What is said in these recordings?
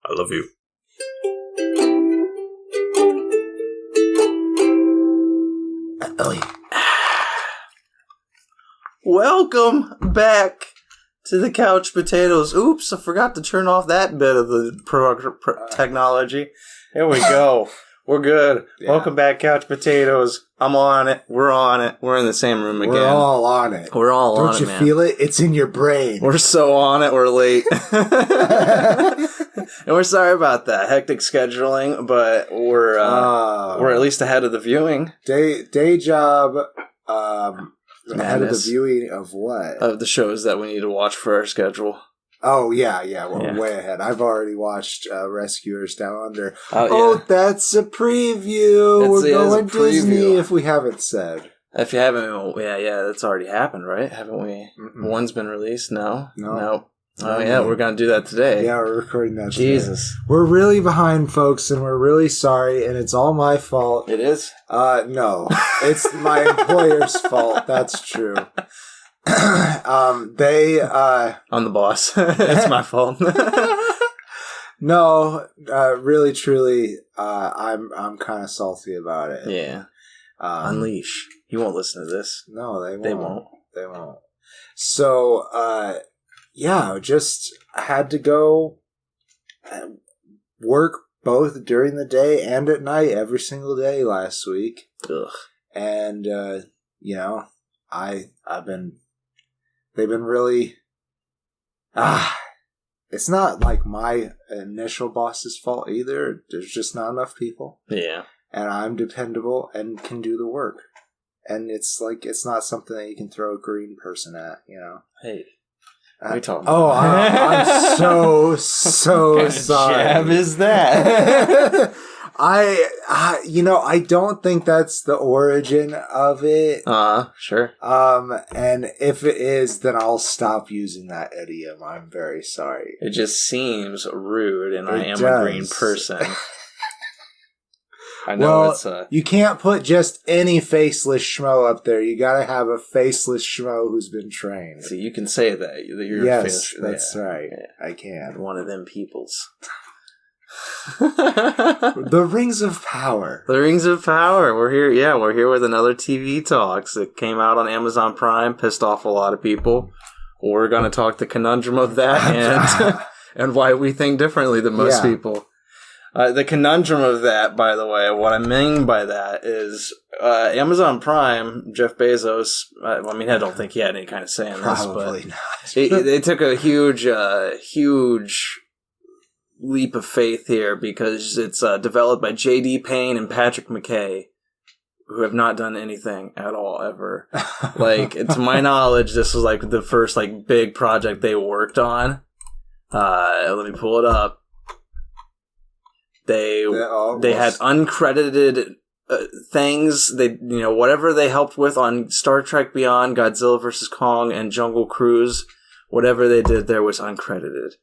I love you. Ellie. Welcome back to the Couch Potatoes. Oops, I forgot to turn off that bit of the technology. Here we go. We're good. Yeah. Welcome back, Couch Potatoes. I'm on it. We're on it. We're in the same room again. We're all on it. We're all on it, Don't you feel it? It's in your brain. We're so on it. We're late. And we're sorry about that. Hectic scheduling, but we're at least ahead of the viewing. Day job. Ahead of the viewing of what? Of the shows that we need to watch for our schedule. Oh, yeah. We're way ahead. I've already watched Rescuers Down Under. Yeah. That's a preview. We're going Disney, if we haven't said. If you haven't, yeah, that's already happened, right? Haven't we? Mm-mm. One's been released? No. Oh, yeah, we're going to do that today. Yeah, we're recording that Jesus. Today. We're really behind, folks, and we're really sorry, and it's all my fault. It is? No. It's my employer's fault. That's true. I'm the boss. It's my fault. No, really, truly, I'm kind of salty about it. Yeah. Unleash. You won't listen to this. No, they won't. They won't. So, yeah, just had to go work both during the day and at night every single day last week. Ugh. And, they've been really, it's not like my initial boss's fault either. There's just not enough people. Yeah. And I'm dependable and can do the work. And it's not something that you can throw a green person at, Hey. What are you talking about? I'm so what sorry. What jab is that? I don't think that's the origin of it. Sure. And if it is, then I'll stop using that idiom. I'm very sorry. It just seems rude, and I am a green person. I know you can't put just any faceless schmo up there. You gotta have a faceless schmo who's been trained. See, you can say that. You're yes, that's right. Yeah. I can. One of them peoples. The Rings of Power. The Rings of Power. We're here. Yeah, we're here with another TV Talks. It came out on Amazon Prime. Pissed off a lot of people. We're going to talk the conundrum of that and why we think differently than most people. The conundrum of that, by the way, what I mean by that is Amazon Prime, Jeff Bezos, I don't think he had any kind of say in this, but they took a huge leap of faith here because it's developed by J.D. Payne and Patrick McKay, who have not done anything at all ever. To my knowledge, this was the first big project they worked on. Let me pull it up. They had uncredited things. They whatever they helped with on Star Trek Beyond, Godzilla vs. Kong, and Jungle Cruise, whatever they did there was uncredited.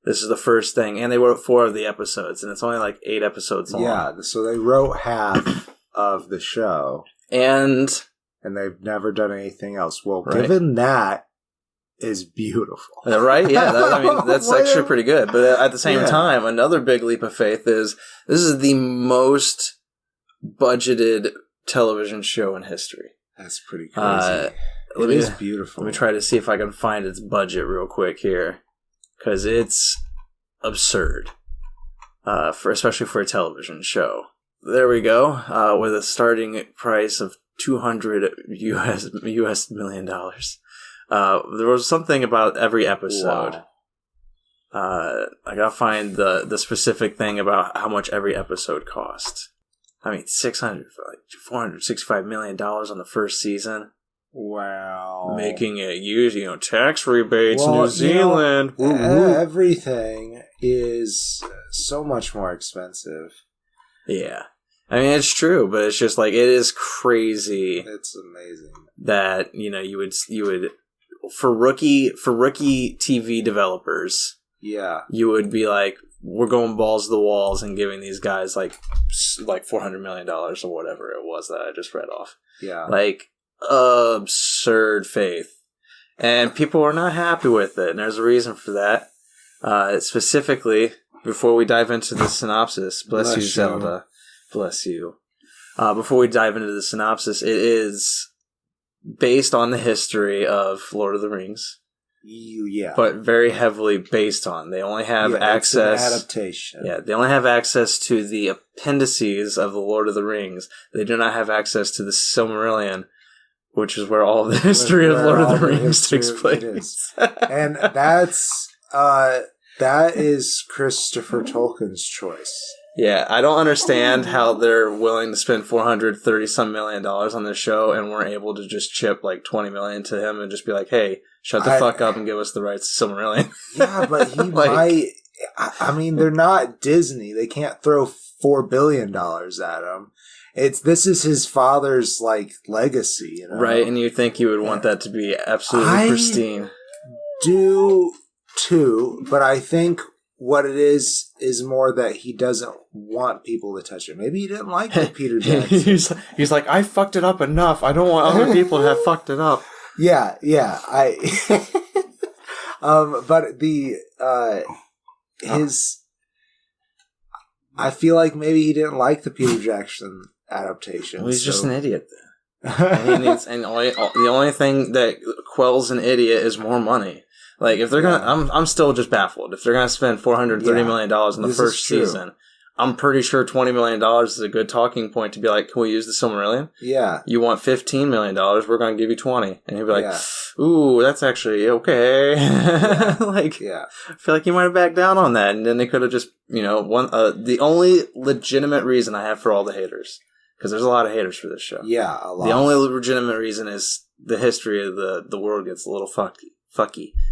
This is the first thing, and they wrote 4 of the episodes, and it's only 8 episodes long. Yeah, so they wrote half of the show, and they've never done anything else. Well, given that is beautiful, right? Yeah, that's actually pretty good. But at the same time, another big leap of faith is this is the most budgeted television show in history. That's pretty crazy. It is beautiful. Let me try to see if I can find its budget real quick here. Because it's absurd, especially for a television show. There we go, with a starting price of $200 US million. There was something about every episode. Wow. I gotta find the specific thing about how much every episode cost. $465 million on the first season. Wow. Making it use, tax rebates, New Zealand. Everything is so much more expensive. Yeah. It's true, but it's just it is crazy. It's amazing. That, you would for rookie TV developers. Yeah. You would be we're going balls to the walls and giving these guys $400 million or whatever it was that I just read off. Yeah. Absurd faith, and people are not happy with it, and there's a reason for that. Specifically, before we dive into the synopsis, bless you, Zelda. Bless you. Before we dive into the synopsis, it is based on the history of Lord of the Rings. Yeah. But very heavily based on. They only have access... It's an adaptation. Yeah, they only have access to the appendices of the Lord of the Rings. They do not have access to the Silmarillion, which is where all the history of Lord of the Rings takes place. And that is Christopher Tolkien's choice. Yeah, I don't understand how they're willing to spend $430-some million on this show and weren't able to just chip like $20 million to him and just be like, hey, shut the fuck up and give us the rights to Silmarillion. Yeah, but he might... I mean, they're not Disney. They can't throw $4 billion at him. This is his father's, like, legacy, you know? Right, and you think he would want that to be absolutely pristine. Do, too, but I think what it is more that he doesn't want people to touch it. Maybe he didn't like the Peter Jackson. he's like, I fucked it up enough. I don't want other people to have fucked it up. Yeah. But I feel like maybe he didn't like the Peter Jackson adaptation. Well, he's just an idiot then. The only thing that quells an idiot is more money. Like, if they're gonna, I'm still just baffled. If they're gonna spend $430 million in the first season, I'm pretty sure $20 million is a good talking point to be like, can we use the Silmarillion? Yeah. You want $15 million, we're gonna give you 20. And he'd be like, ooh, that's actually okay. I feel like he might have backed down on that, and then they could have just, the only legitimate reason I have for all the haters, because there's a lot of haters for this show. Yeah, a lot. The only legitimate reason is the history of the world gets a little fucky,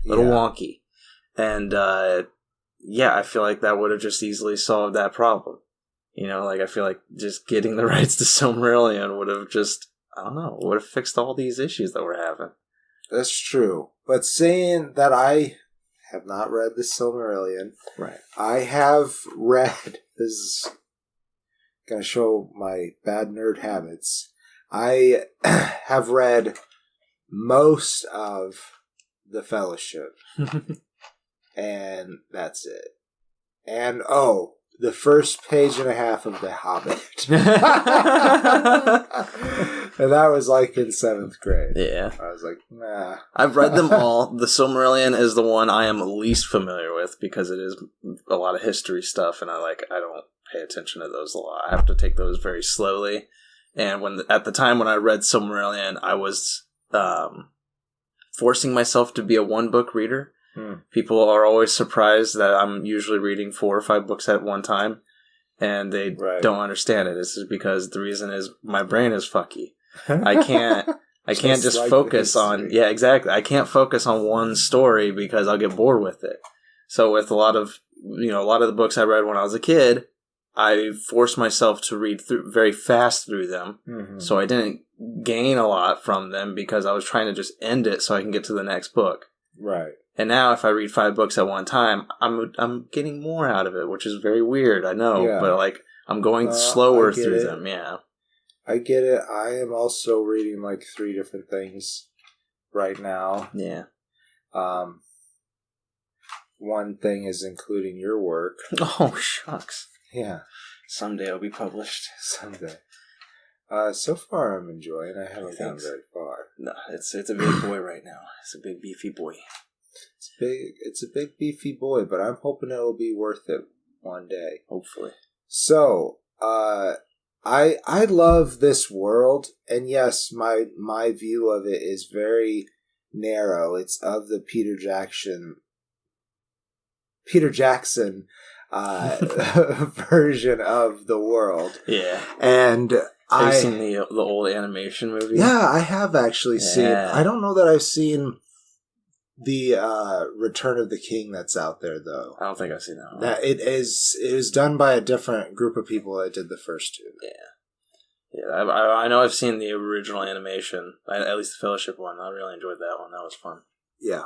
little wonky. And, I feel like that would have just easily solved that problem. I feel like just getting the rights to Silmarillion would have just, would have fixed all these issues that we're having. That's true. But saying that I have not read the Silmarillion, right? I have read, this is going to show my bad nerd habits, I have read most of The Fellowship. And that's it. And, the first page and a half of The Hobbit. And that was like in 7th grade. Yeah. I was like, nah. I've read them all. The Silmarillion is the one I am least familiar with because it is a lot of history stuff, and I don't pay attention to those a lot. I have to take those very slowly. And at the time when I read Silmarillion, I was forcing myself to be a one-book reader. People are always surprised that I'm usually reading 4 or 5 books at one time, and they don't understand it. This is because the reason is my brain is fucky. I can't just focus on... Yeah, exactly. I can't focus on one story because I'll get bored with it. So with a lot of the books I read when I was a kid, I forced myself to read very fast through them. Mm-hmm. So I didn't gain a lot from them because I was trying to just end it so I can get to the next book. Right. And now if I read 5 books at one time, I'm getting more out of it, which is very weird, I know. But I'm going slower through them, yeah. I get it. I am also reading 3 different things right now. Yeah. One thing is including your work. Oh, shucks. Yeah. Someday it'll be published. Someday. So far I'm enjoying. I haven't gone very far. No, it's a big boy right now. It's a big beefy boy. It's a big beefy boy, but I'm hoping it'll be worth it one day. Hopefully. So, I love this world, and yes, my view of it is very narrow. It's of the Peter Jackson version of the world. Yeah. And Have you seen the old animation movie? Yeah, I have actually seen. I don't know that I've seen the Return of the King that's out there, though. I don't think I've seen that one. It is done by a different group of people that did the first 2. Yeah, I know I've seen the original animation, at least the Fellowship one. I really enjoyed that one. That was fun. Yeah.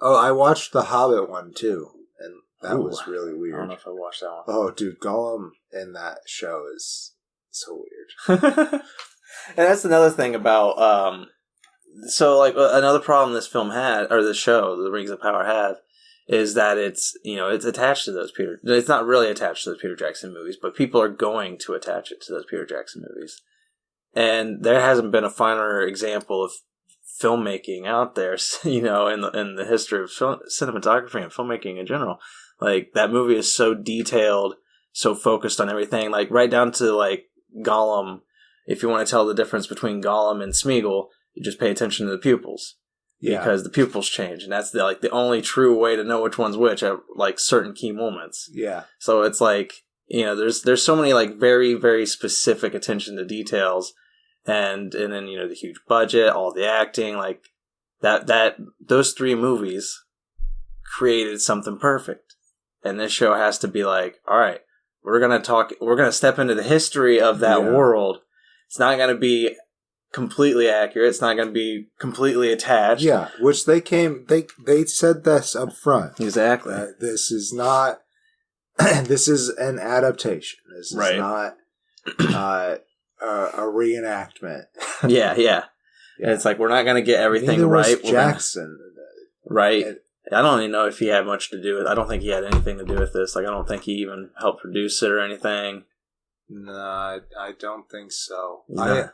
Oh, I watched the Hobbit one, too, and that was really weird. I don't know if I watched that one. Oh, dude, Gollum in that show is so weird. And that's another thing about... another problem this film had, or the show, The Rings of Power had, is that it's attached to those Peter. It's not really attached to those Peter Jackson movies, but people are going to attach it to those Peter Jackson movies. And there hasn't been a finer example of filmmaking out there, in the history of cinematography and filmmaking in general. Like, that movie is so detailed, so focused on everything, like right down to like Gollum. If you want to tell the difference between Gollum and Smeagol, you just pay attention to the pupils. Yeah. Because the pupils change, and that's the only true way to know which one's which at like certain key moments. Yeah. So it's like, there's so many like very, very specific attention to details, and then the huge budget, all the acting, like those 3 movies created something perfect. And this show has to be like, all right, we're gonna step into the history of that world. It's not gonna be completely accurate. It's not going to be completely attached. Yeah, which they said this up front. Exactly. This is not. This is an adaptation. This is not a reenactment. Yeah. It's like, we're not going to get everything right. Jackson, right? I don't even know if he had much to do with. I don't think he had anything to do with this. Like, I don't think he even helped produce it or anything. No, I don't think so. Yeah.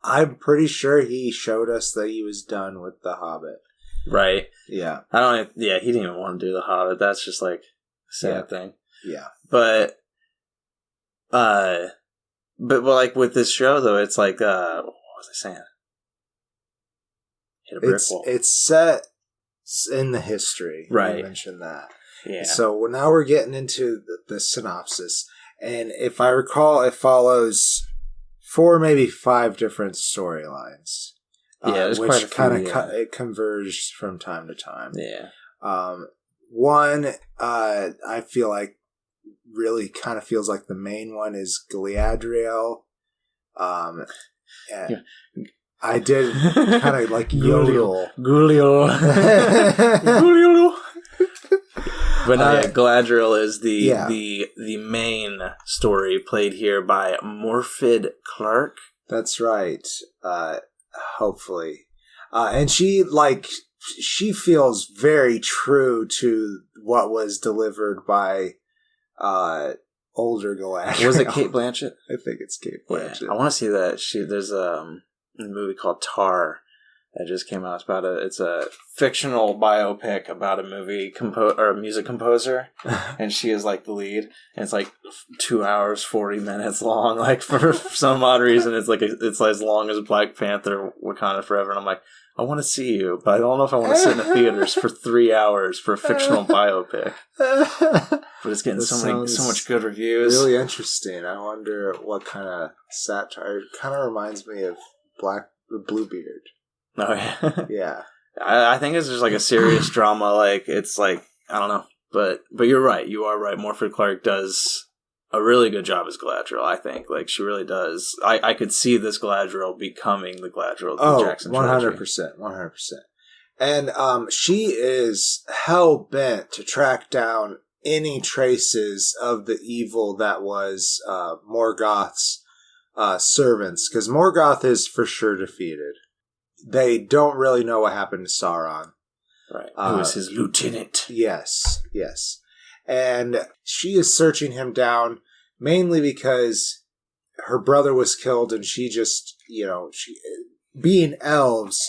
I'm pretty sure he showed us that he was done with The Hobbit. Right. Yeah. He didn't even want to do The Hobbit. That's just like a sad thing. Yeah. But like with this show though, it's like what was I saying? Hit a brick wall. It's set in the history. Right. You mentioned that. Yeah. So now we're getting into the synopsis. And if I recall, it follows 4, maybe 5 different storylines. There's which quite a few. It converged from time to time. Yeah. One, I feel like really kind of feels like the main one is Galadriel. I did kind of like Yodel. Gulio. But Galadriel is the main story played here by Morfydd Clark. That's right. Hopefully, and she feels very true to what was delivered by older Galadriel. Was it Cate Blanchett? I think it's Cate Blanchett. Yeah, I want to see that. There's a movie called Tar that just came out. It's a fictional biopic about a movie or a music composer, and she is like the lead. And it's like 2 hours 40 minutes long. Like for some odd reason, it's as long as Black Panther, Wakanda Forever. And I'm like, I want to see you, but I don't know if I want to sit in the theaters for 3 hours for a fictional biopic. But it's getting so much good reviews. Really interesting. I wonder what kind of satire. It kind of reminds me of Bluebeard. Oh yeah. Yeah. I think it's just like a serious drama. Like it's like, I don't know, but you're right. You are right. Morfydd Clark does a really good job as Galadriel. I think like she really does. I could see this Galadriel becoming the Galadriel of the Jackson trilogy. 100%. And she is hell bent to track down any traces of the evil that was Morgoth's servants, because Morgoth is for sure defeated. They don't really know what happened to Sauron. Right. Who is his lieutenant. Yes. And she is searching him down mainly because her brother was killed and she just, being elves,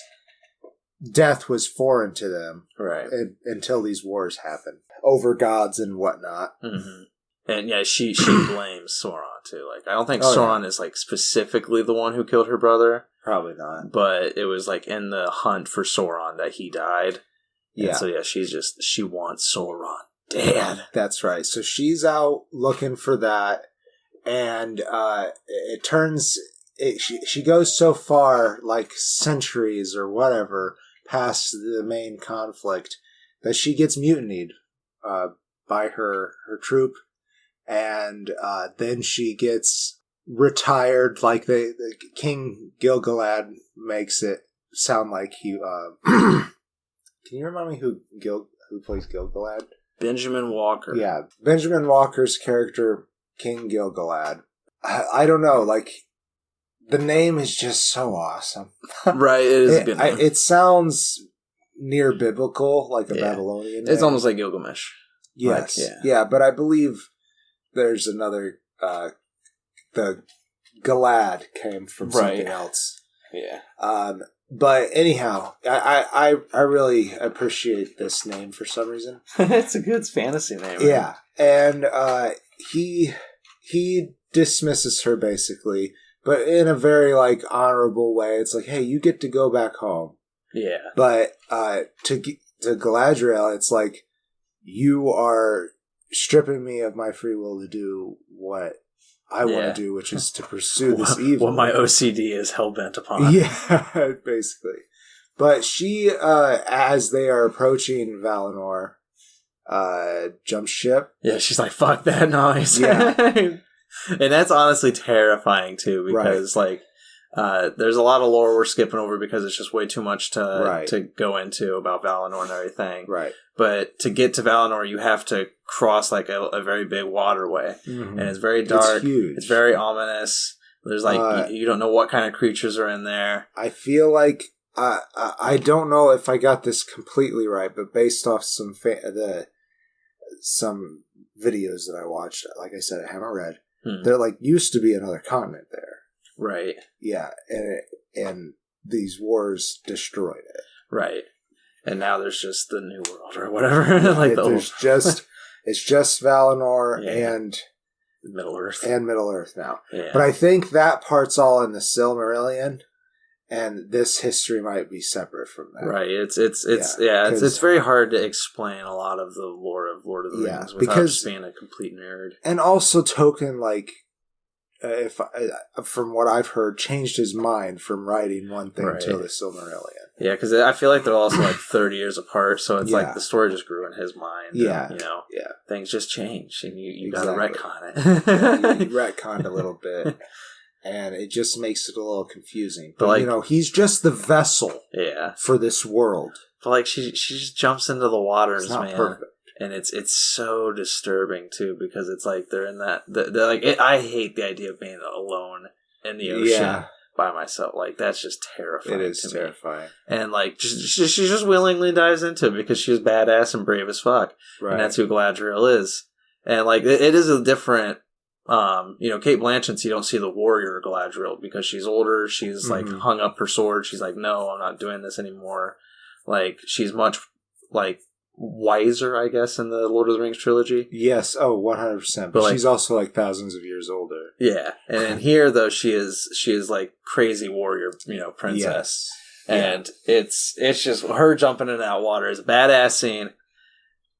death was foreign to them. Right. Until these wars happened. Over gods and whatnot. Mm-hmm. And yeah, she blames Sauron too. Like, I don't think Sauron is like specifically the one who killed her brother. Probably not. But it was like in the hunt for Sauron that he died. Yeah. And so yeah, she wants Sauron dead. That's right. So she's out looking for that, and she goes so far, like centuries or whatever, past the main conflict, that she gets mutinied by her troop, and then she gets retired, like the King Gil-galad makes it sound like he. Can you remind me who plays Gil-galad? Benjamin Walker. Yeah, Benjamin Walker's character, King Gil-galad. I don't know, like the name is just so awesome. Right, it is a good name. It sounds near biblical, like a Babylonian name. It's almost like Gilgamesh. Yes. But I believe there's another, the Galad came from something else. Yeah. But anyhow, I really appreciate this name for some reason. It's a good fantasy name. Right? Yeah. And he dismisses her basically, but in a very like honorable way. It's like, hey, you get to go back home. Yeah. But to Galadriel, it's like, you are stripping me of my free will to do what I want to do, which is to pursue this evil. What my OCD is hell-bent upon. Yeah, basically. But she, as they are approaching Valinor, jumps ship. Yeah, she's like, fuck that noise. Yeah. And that's honestly terrifying, too, because, there's a lot of lore we're skipping over because it's just way too much to go into about Valinor and everything. Right. But to get to Valinor, you have to cross, like, a very big waterway. Mm-hmm. And it's very dark. It's huge. It's very ominous. There's, like, you don't know what kind of creatures are in there. I feel like, I don't know if I got this completely right, but based off some videos that I watched, like I said, I haven't read, there, like, used to be another continent there. Right. Yeah, and these wars destroyed it. Right. And now there's just the New World or whatever. Like it's just Valinor and Middle-earth. And Middle-earth now. Yeah. But I think that part's all in the Silmarillion, and this history might be separate from that. Right. It's very hard to explain a lot of the lore of Lord of the Rings without just being a complete nerd. And also Tolkien, like, from what I've heard, changed his mind from writing one thing to the Silmarillion. Yeah, because I feel like they're also like 30 years apart, so it's like the story just grew in his mind. Yeah. And, things just change, and you exactly. got to retcon it. You retconned a little bit, and it just makes it a little confusing. But, like, he's just the vessel for this world. But, like, she just jumps into the waters, it's not man. perfect. And it's so disturbing too, because it's like they're in that. They're like, I hate the idea of being alone in the ocean by myself. Like, that's just terrifying. It is terrifying. And like, she just willingly dives into it because she's badass and brave as fuck. Right. And that's who Galadriel is. And like, it is a different. Kate Blanchett, you don't see the warrior Galadriel because she's older. She's like hung up her sword. She's like, no, I'm not doing this anymore. Like, she's much like wiser, I guess, in the Lord of the Rings trilogy. Yes, 100%. But like, she's also like thousands of years older. Yeah, and in here though, she is like crazy warrior, princess, and it's just her jumping in that water is a badass scene.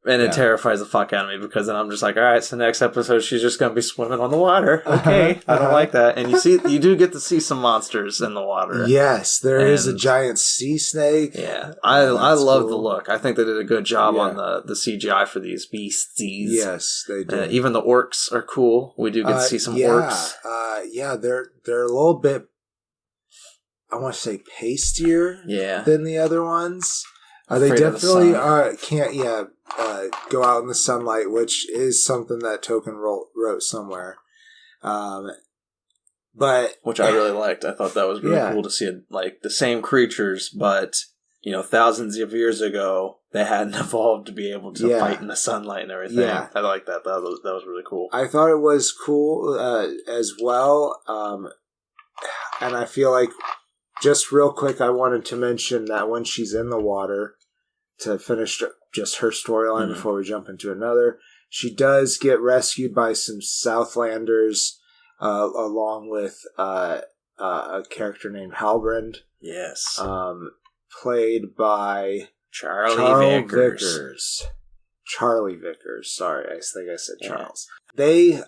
And it terrifies the fuck out of me because then I'm just like, all right, so next episode she's just gonna be swimming on the water. Okay, I don't like that. And you do get to see some monsters in the water. Yes, there is a giant sea snake. Yeah, I love the look. I think they did a good job on the CGI for these beasties. Yes, they did. Even the orcs are cool. We do get to see some orcs. They're a little bit, I want to say, pastier. Than the other ones. They definitely can't go out in the sunlight, which is something that Tolkien wrote somewhere. But which I really liked. I thought that was really cool to see like the same creatures, but thousands of years ago they hadn't evolved to be able to fight in the sunlight and everything. Yeah. I like that. That was really cool. I thought it was cool as well, and I feel like. Just real quick, I wanted to mention that when she's in the water, to finish just her storyline before we jump into another, she does get rescued by some Southlanders, along with a character named Halbrand. Yes. Played by Charlie Vickers. Charlie Vickers. Sorry, I think I said Charles. They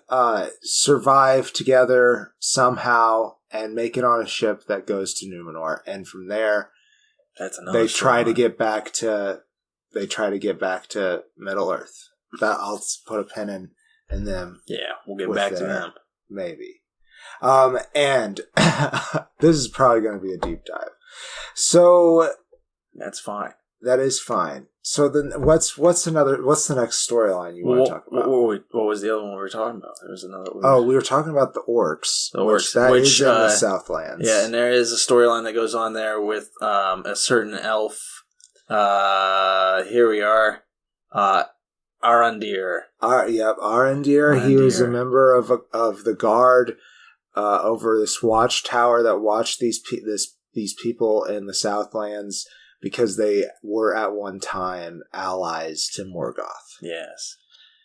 survive together somehow and make it on a ship that goes to Numenor, and from there, they try to get back to Middle-earth. I'll put a pin in them. Yeah, we'll get back to them. Maybe. And this is probably going to be a deep dive. So that's fine. That is fine. So then, what's the next storyline you want to talk about? What was the other one we were talking about? There was another one. We were talking about the orcs. Which is in the Southlands. Yeah, and there is a storyline that goes on there with a certain elf Here we are. Arondir. Arondir. He was a member of the guard over this watchtower that watched these people in the Southlands because they were at one time allies to Morgoth. Yes.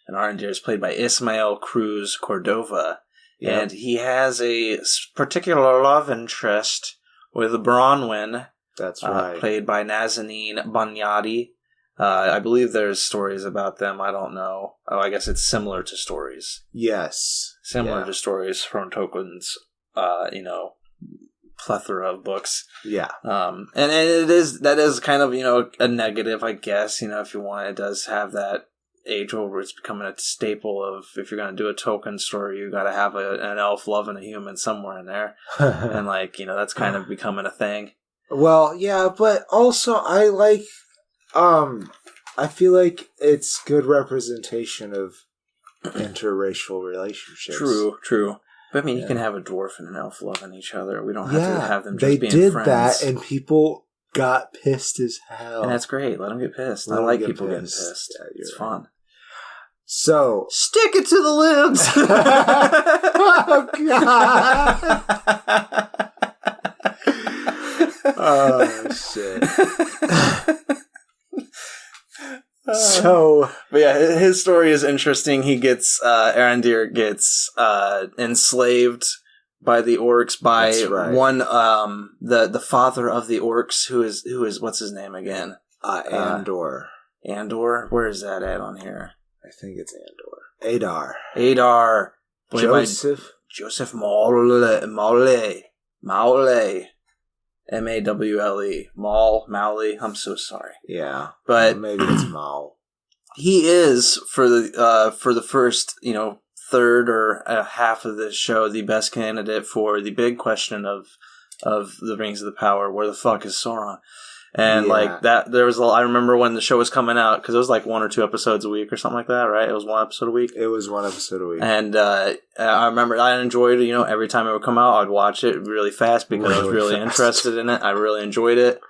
And Arondir is played by Ismael Cruz Cordova. Yep. And he has a particular love interest with Bronwyn. That's right. Played by Nazanin Banyadi. I believe there's stories about them. I don't know. Oh, I guess it's similar to stories. Yes. Similar to stories from Tolkien's, plethora of books. Yeah. And that is kind of, a negative, I guess, if you want. It does have that age where it's becoming a staple of, if you're going to do a Tolkien story, you got to have an elf loving a human somewhere in there. And that's kind of becoming a thing. Well, yeah, but also I like, I feel like it's good representation of interracial relationships. True. But you can have a dwarf and an elf loving each other. We don't have to have them just being friends. They did that, and people got pissed as hell. And that's great. Let them get pissed. I like people getting pissed. Yeah, it's fun. So stick it to the limbs. Oh God. Oh shit. But yeah, his story is interesting. He gets Arondir gets enslaved by the orcs by one the father of the orcs who is what's his name again? Andor. Andor? Where is that at on here? I think it's Andor. Adar. Joseph Maule. Mawle. Maule. I'm so sorry. Yeah. But maybe it's Maul. He is for the first, third or half of this show, the best candidate for the big question of the Rings of the Power. Where the fuck is Sauron? And that, there was I remember when the show was coming out, because it was like 1 or 2 episodes a week or something like that, right? It was 1 episode a week. It was 1 episode a week. And I remember I enjoyed it. Every time it would come out, I'd watch it really fast because I was really interested in it. I really enjoyed it.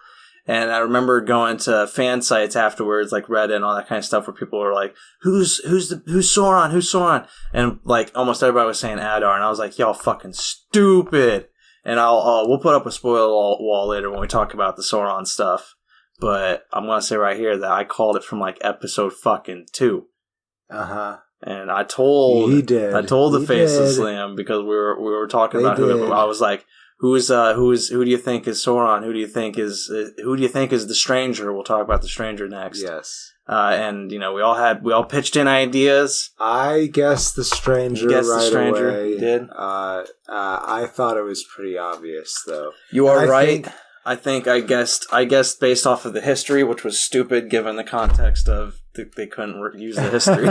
And I remember going to fan sites afterwards, like Reddit and all that kind of stuff, where people were like, "Who's Sauron? Who's Sauron?" And almost everybody was saying Adar, and I was like, "Y'all fucking stupid." And we'll put up a spoiler wall later when we talk about the Sauron stuff. But I'm gonna say right here that I called it from episode fucking 2. And I told the Faceless Slam, because we were talking about who I was like, who do you think is Sauron? Who do you think is the Stranger? We'll talk about the Stranger next. Yes. And we all pitched in ideas. I guessed the Stranger away. You did? I thought it was pretty obvious, though. You are right. I guessed based off of the history, which was stupid given the context of they couldn't use the history.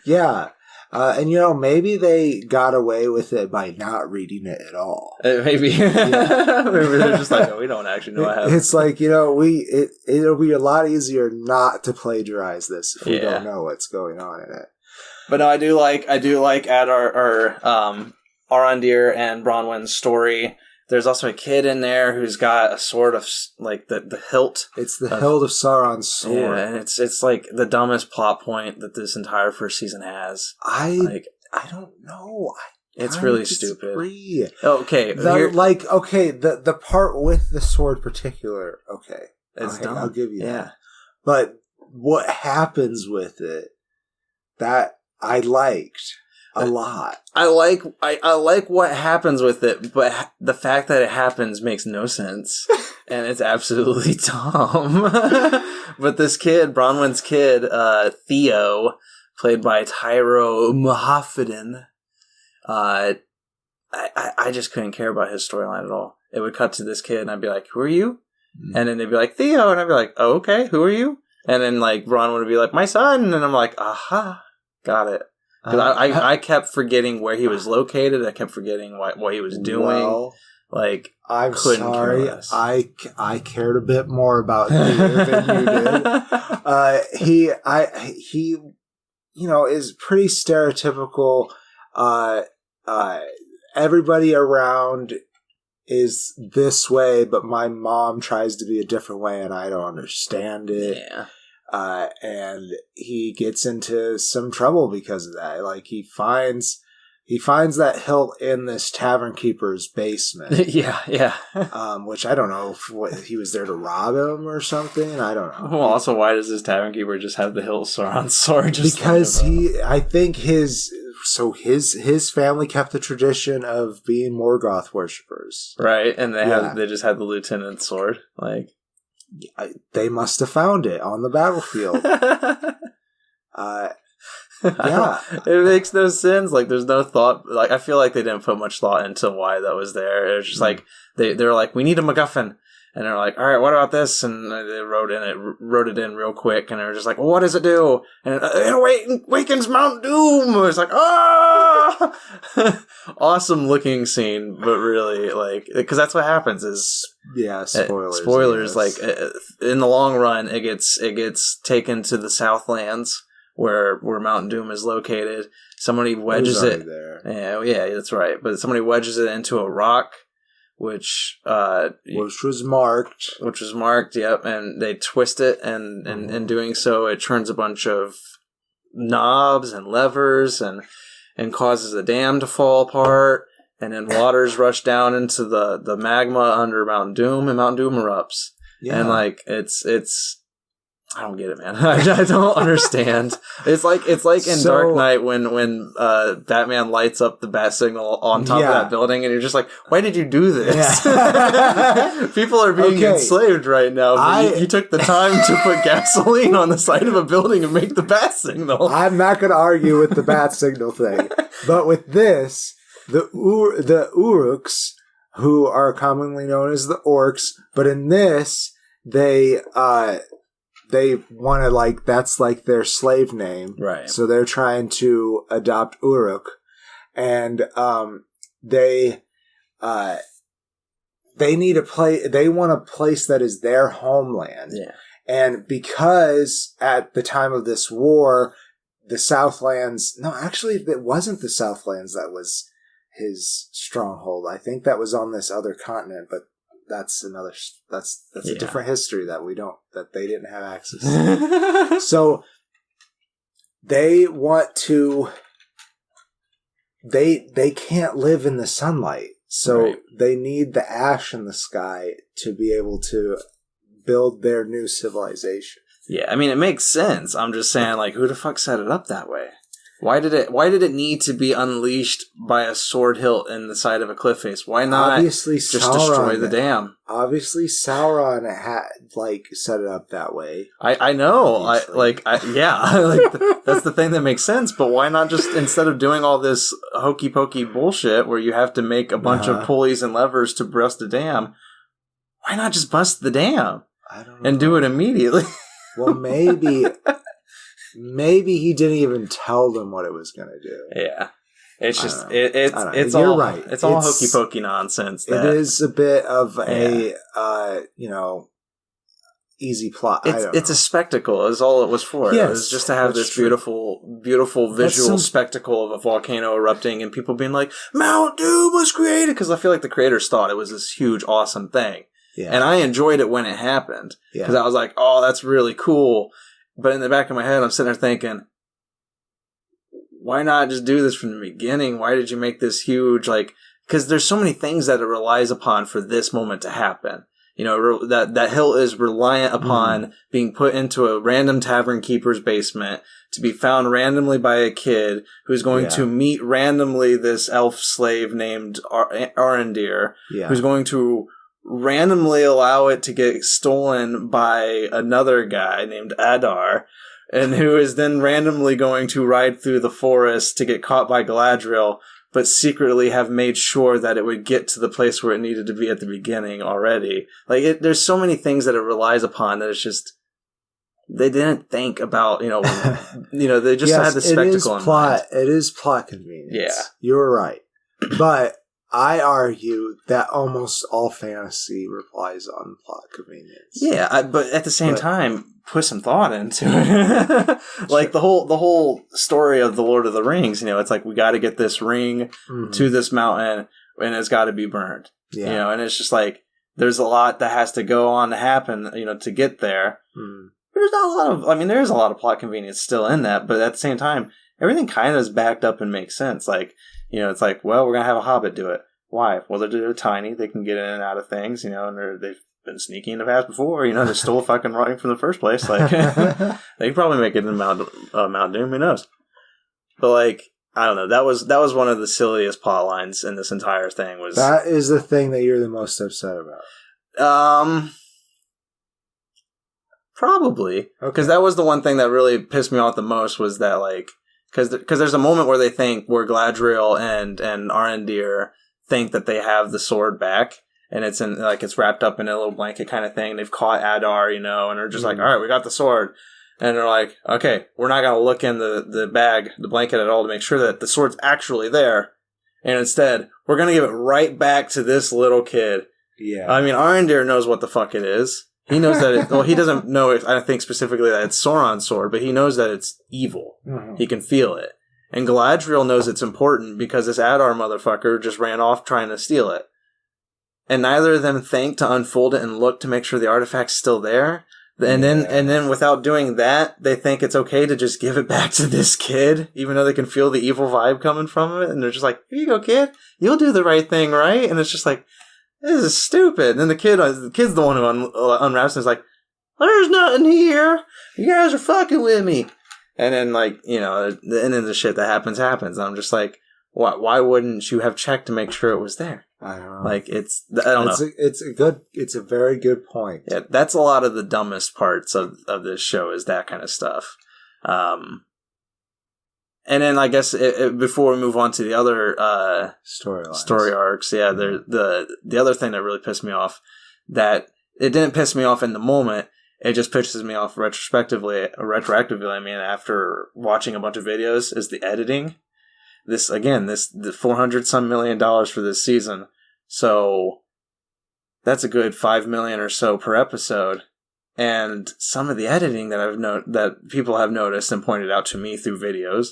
Yeah. And maybe they got away with it by not reading it at all. Maybe. Maybe they're just like, we don't actually know what happened. It's like, it'll be a lot easier not to plagiarize this if we don't know what's going on in it. But no, I do like Arondir and Bronwyn's story. There's also a kid in there who's got a sword of the hilt. It's the hilt of Sauron's sword. Yeah, and it's like the dumbest plot point that this entire first season has. I don't know. It's really stupid. Okay, the part with the sword particular. Okay, it's dumb. I'll give you that. But what happens with it, that I liked a lot. I like what happens with it, but the fact that it happens makes no sense, and it's absolutely dumb. But this kid, Bronwyn's kid, Theo, played by Tyro Mohaffedin, I just couldn't care about his storyline at all. It would cut to this kid, and I'd be like, "Who are you?" And then they'd be like, "Theo," and I'd be like, "Oh, okay, who are you?" And then Bronwyn would be like, "My son," and I'm like, "Aha, got it." Because I kept forgetting where he was located. I kept forgetting what he was doing. Well, I'm sorry. I cared a bit more about Theo than you did. He is pretty stereotypical. Everybody around is this way, but my mom tries to be a different way, and I don't understand it. Yeah. And he gets into some trouble because of that. Like, he finds that hilt in this tavern keeper's basement. yeah. Which I don't know if he was there to rob him or something. I don't know. Well, also, why does this tavern keeper just have the hilt sword? Just because I think his family kept the tradition of being Morgoth worshippers. Right, and they just had the lieutenant's sword. Like, they must have found it on the battlefield. Yeah, it makes no sense. Like, there's no thought. Like, I feel like they didn't put much thought into why that was there. It was just like they're like, we need a MacGuffin, and they're like, all right, what about this? And they wrote it in real quick, and they were just like, well, what does it do? And it awakens Mount Doom. It's like, ah, awesome looking scene, but really, like, because that's what happens is. Yeah, spoilers. Spoilers, like, in the long run, it gets taken to the Southlands, where Mount Doom is located. Somebody wedges it. There. Yeah, that's right. But somebody wedges it into a rock, which was marked. Yep, and they twist it, and in doing so, it turns a bunch of knobs and levers, and causes the dam to fall apart. And then waters rush down into the magma under Mount Doom, and Mount Doom erupts. Yeah. And, like, it's I don't get it, man. I don't understand. It's like in Dark Knight when Batman lights up the bat signal on top of that building, and you're just like, why did you do this? Yeah. People are being enslaved right now. But you took the time to put gasoline on the side of a building and make the bat signal. I'm not going to argue with the bat signal thing, but with this, the Uruks, who are commonly known as the Orcs, but in this, they want to, like, that's like their slave name. Right. So they're trying to adopt Uruk. And they need they want a place that is their homeland. Yeah. And because at the time of this war, the Southlands, no, actually it wasn't the Southlands that was his stronghold. I think that was on this other continent, but that's a different history that they didn't have access to. So they want to, they can't live in the sunlight. So they need the ash in the sky to be able to build their new civilization. Yeah, I mean, it makes sense. I'm just saying, like, who the fuck set it up that way? Why did it need to be unleashed by a sword hilt in the side of a cliff face? Why not just destroy the dam? Obviously, Sauron had, like, set it up that way. I know. That's the thing that makes sense. But why not just, instead of doing all this hokey pokey bullshit where you have to make a bunch of pulleys and levers to bust a dam, why not just bust the dam? I don't know. And do it immediately? Well, maybe he didn't even tell them what it was going to do. Yeah. It's just, it's all, you're right. It's all hokey pokey nonsense. It is a bit of a, easy plot. It's a spectacle is all it was for. Yes, it was just to have this beautiful visual spectacle of a volcano erupting and people being like, Mount Doom was created! Because I feel like the creators thought it was this huge, awesome thing. Yeah. And I enjoyed it when it happened. Because I was like, oh, that's really cool. But in the back of my head, I'm sitting there thinking, why not just do this from the beginning? Why did you make this huge, like, because there's so many things that it relies upon for this moment to happen. You know, that hill is reliant upon being put into a random tavern keeper's basement to be found randomly by a kid who's going to meet randomly this elf slave named Arendir, who's going to randomly allow it to get stolen by another guy named Adar, and who is then randomly going to ride through the forest to get caught by Galadriel, but secretly have made sure that it would get to the place where it needed to be at the beginning already. Like, there's so many things that it relies upon that it's just, they didn't think about, they just had the spectacle in mind. It is plot convenience. Yeah. You're right. But I argue that almost all fantasy relies on plot convenience. Yeah, but at the same time, put some thought into it. Like the whole story of the Lord of the Rings, it's like we got to get this ring to this mountain, and it's got to be burned. Yeah. You know, and it's just like, there's a lot that has to go on to happen, you know, to get there. There's not a lot of, I mean, there's a lot of plot convenience still in that, but at the same time, everything kind of is backed up and makes sense. Like, you know, it's like, well, we're going to have a hobbit do it. Why? Well, they're tiny. They can get in and out of things, you know, and they've been sneaky in the past before. You know, they stole fucking writing from the first place. Like, they could probably make it in Mount Doom. Who knows? But, like, I don't know. That was one of the silliest plot lines in this entire thing. That is the thing that you're the most upset about. Probably. Because that was the one thing that really pissed me off the most was that, like, because there's a moment where Galadriel and Arondir think that they have the sword back, and it's in, like, it's wrapped up in a little blanket kind of thing. They've caught Adar, you know, and they're just like, all right, we got the sword. And they're like, okay, we're not going to look in the bag, the blanket at all to make sure that the sword's actually there. And instead, we're going to give it right back to this little kid. Yeah. I mean, Arondir knows what the fuck it is. He knows that well, he doesn't know, I think specifically that it's Sauron's sword, but he knows that it's evil. Mm-hmm. He can feel it. And Galadriel knows it's important because this Adar motherfucker just ran off trying to steal it. And neither of them think to unfold it and look to make sure the artifact's still there. And then without doing that, they think it's okay to just give it back to this kid, even though they can feel the evil vibe coming from it. And they're just like, here you go, kid. You'll do the right thing, right? And it's just like, this is stupid. And then the kid's the one who unwraps and is like, there's nothing here. You guys are fucking with me. And then, like, you know, and then the shit that happens. And I'm just like, why wouldn't you have checked to make sure it was there? I don't know. Like, I don't know. It's a very good point. Yeah, that's a lot of the dumbest parts of this show is that kind of stuff. And then I guess before we move on to the other story arcs, yeah, the other thing that really pissed me off, that it didn't piss me off in the moment. It just pisses me off retroactively. I mean, after watching a bunch of videos, is the editing. The $400 some million for this season. So that's a good $5 million or so per episode. And some of the editing that that people have noticed and pointed out to me through videos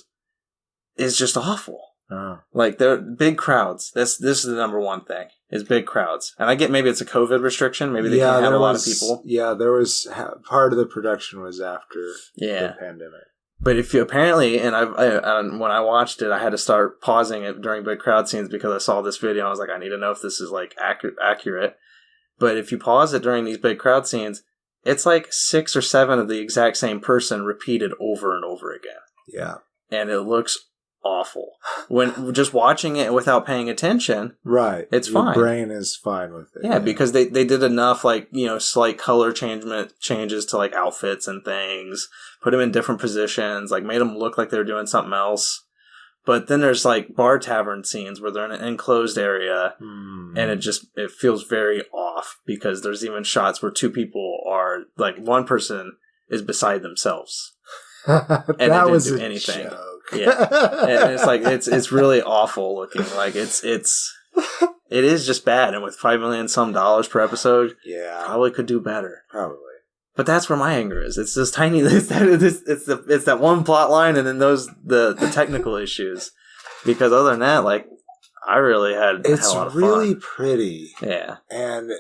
is just awful. Like, they're big crowds. This is the number one thing, is big crowds. And I get maybe it's a COVID restriction. Maybe they can't have a lot of people. Yeah, there was part of the production was after the pandemic. But if you apparently, and when I watched it, I had to start pausing it during big crowd scenes because I saw this video. And I was like, I need to know if this is like accurate. But if you pause it during these big crowd scenes, it's like 6 or 7 of the exact same person repeated over and over again. Yeah, and it looks awful when just watching it without paying attention. Right, it's fine. Your brain is fine with it. Yeah, because they did enough, like, you know, slight color changes to like outfits and things, put them in different positions, like made them look like they were doing something else. But then there's like bar tavern scenes where they're in an enclosed area, and it feels very off because there's even shots where 2 people are like, one person is beside themselves. And it didn't do anything. Joke. Yeah, and it's like it's really awful looking. Like it is just bad. And with $5 million some per episode, probably could do better. Probably. But that's where my anger is. It's this tiny. It's that one plot line, and then the technical issues. Because other than that, like, I really had a lot of fun. It's really pretty. Yeah, and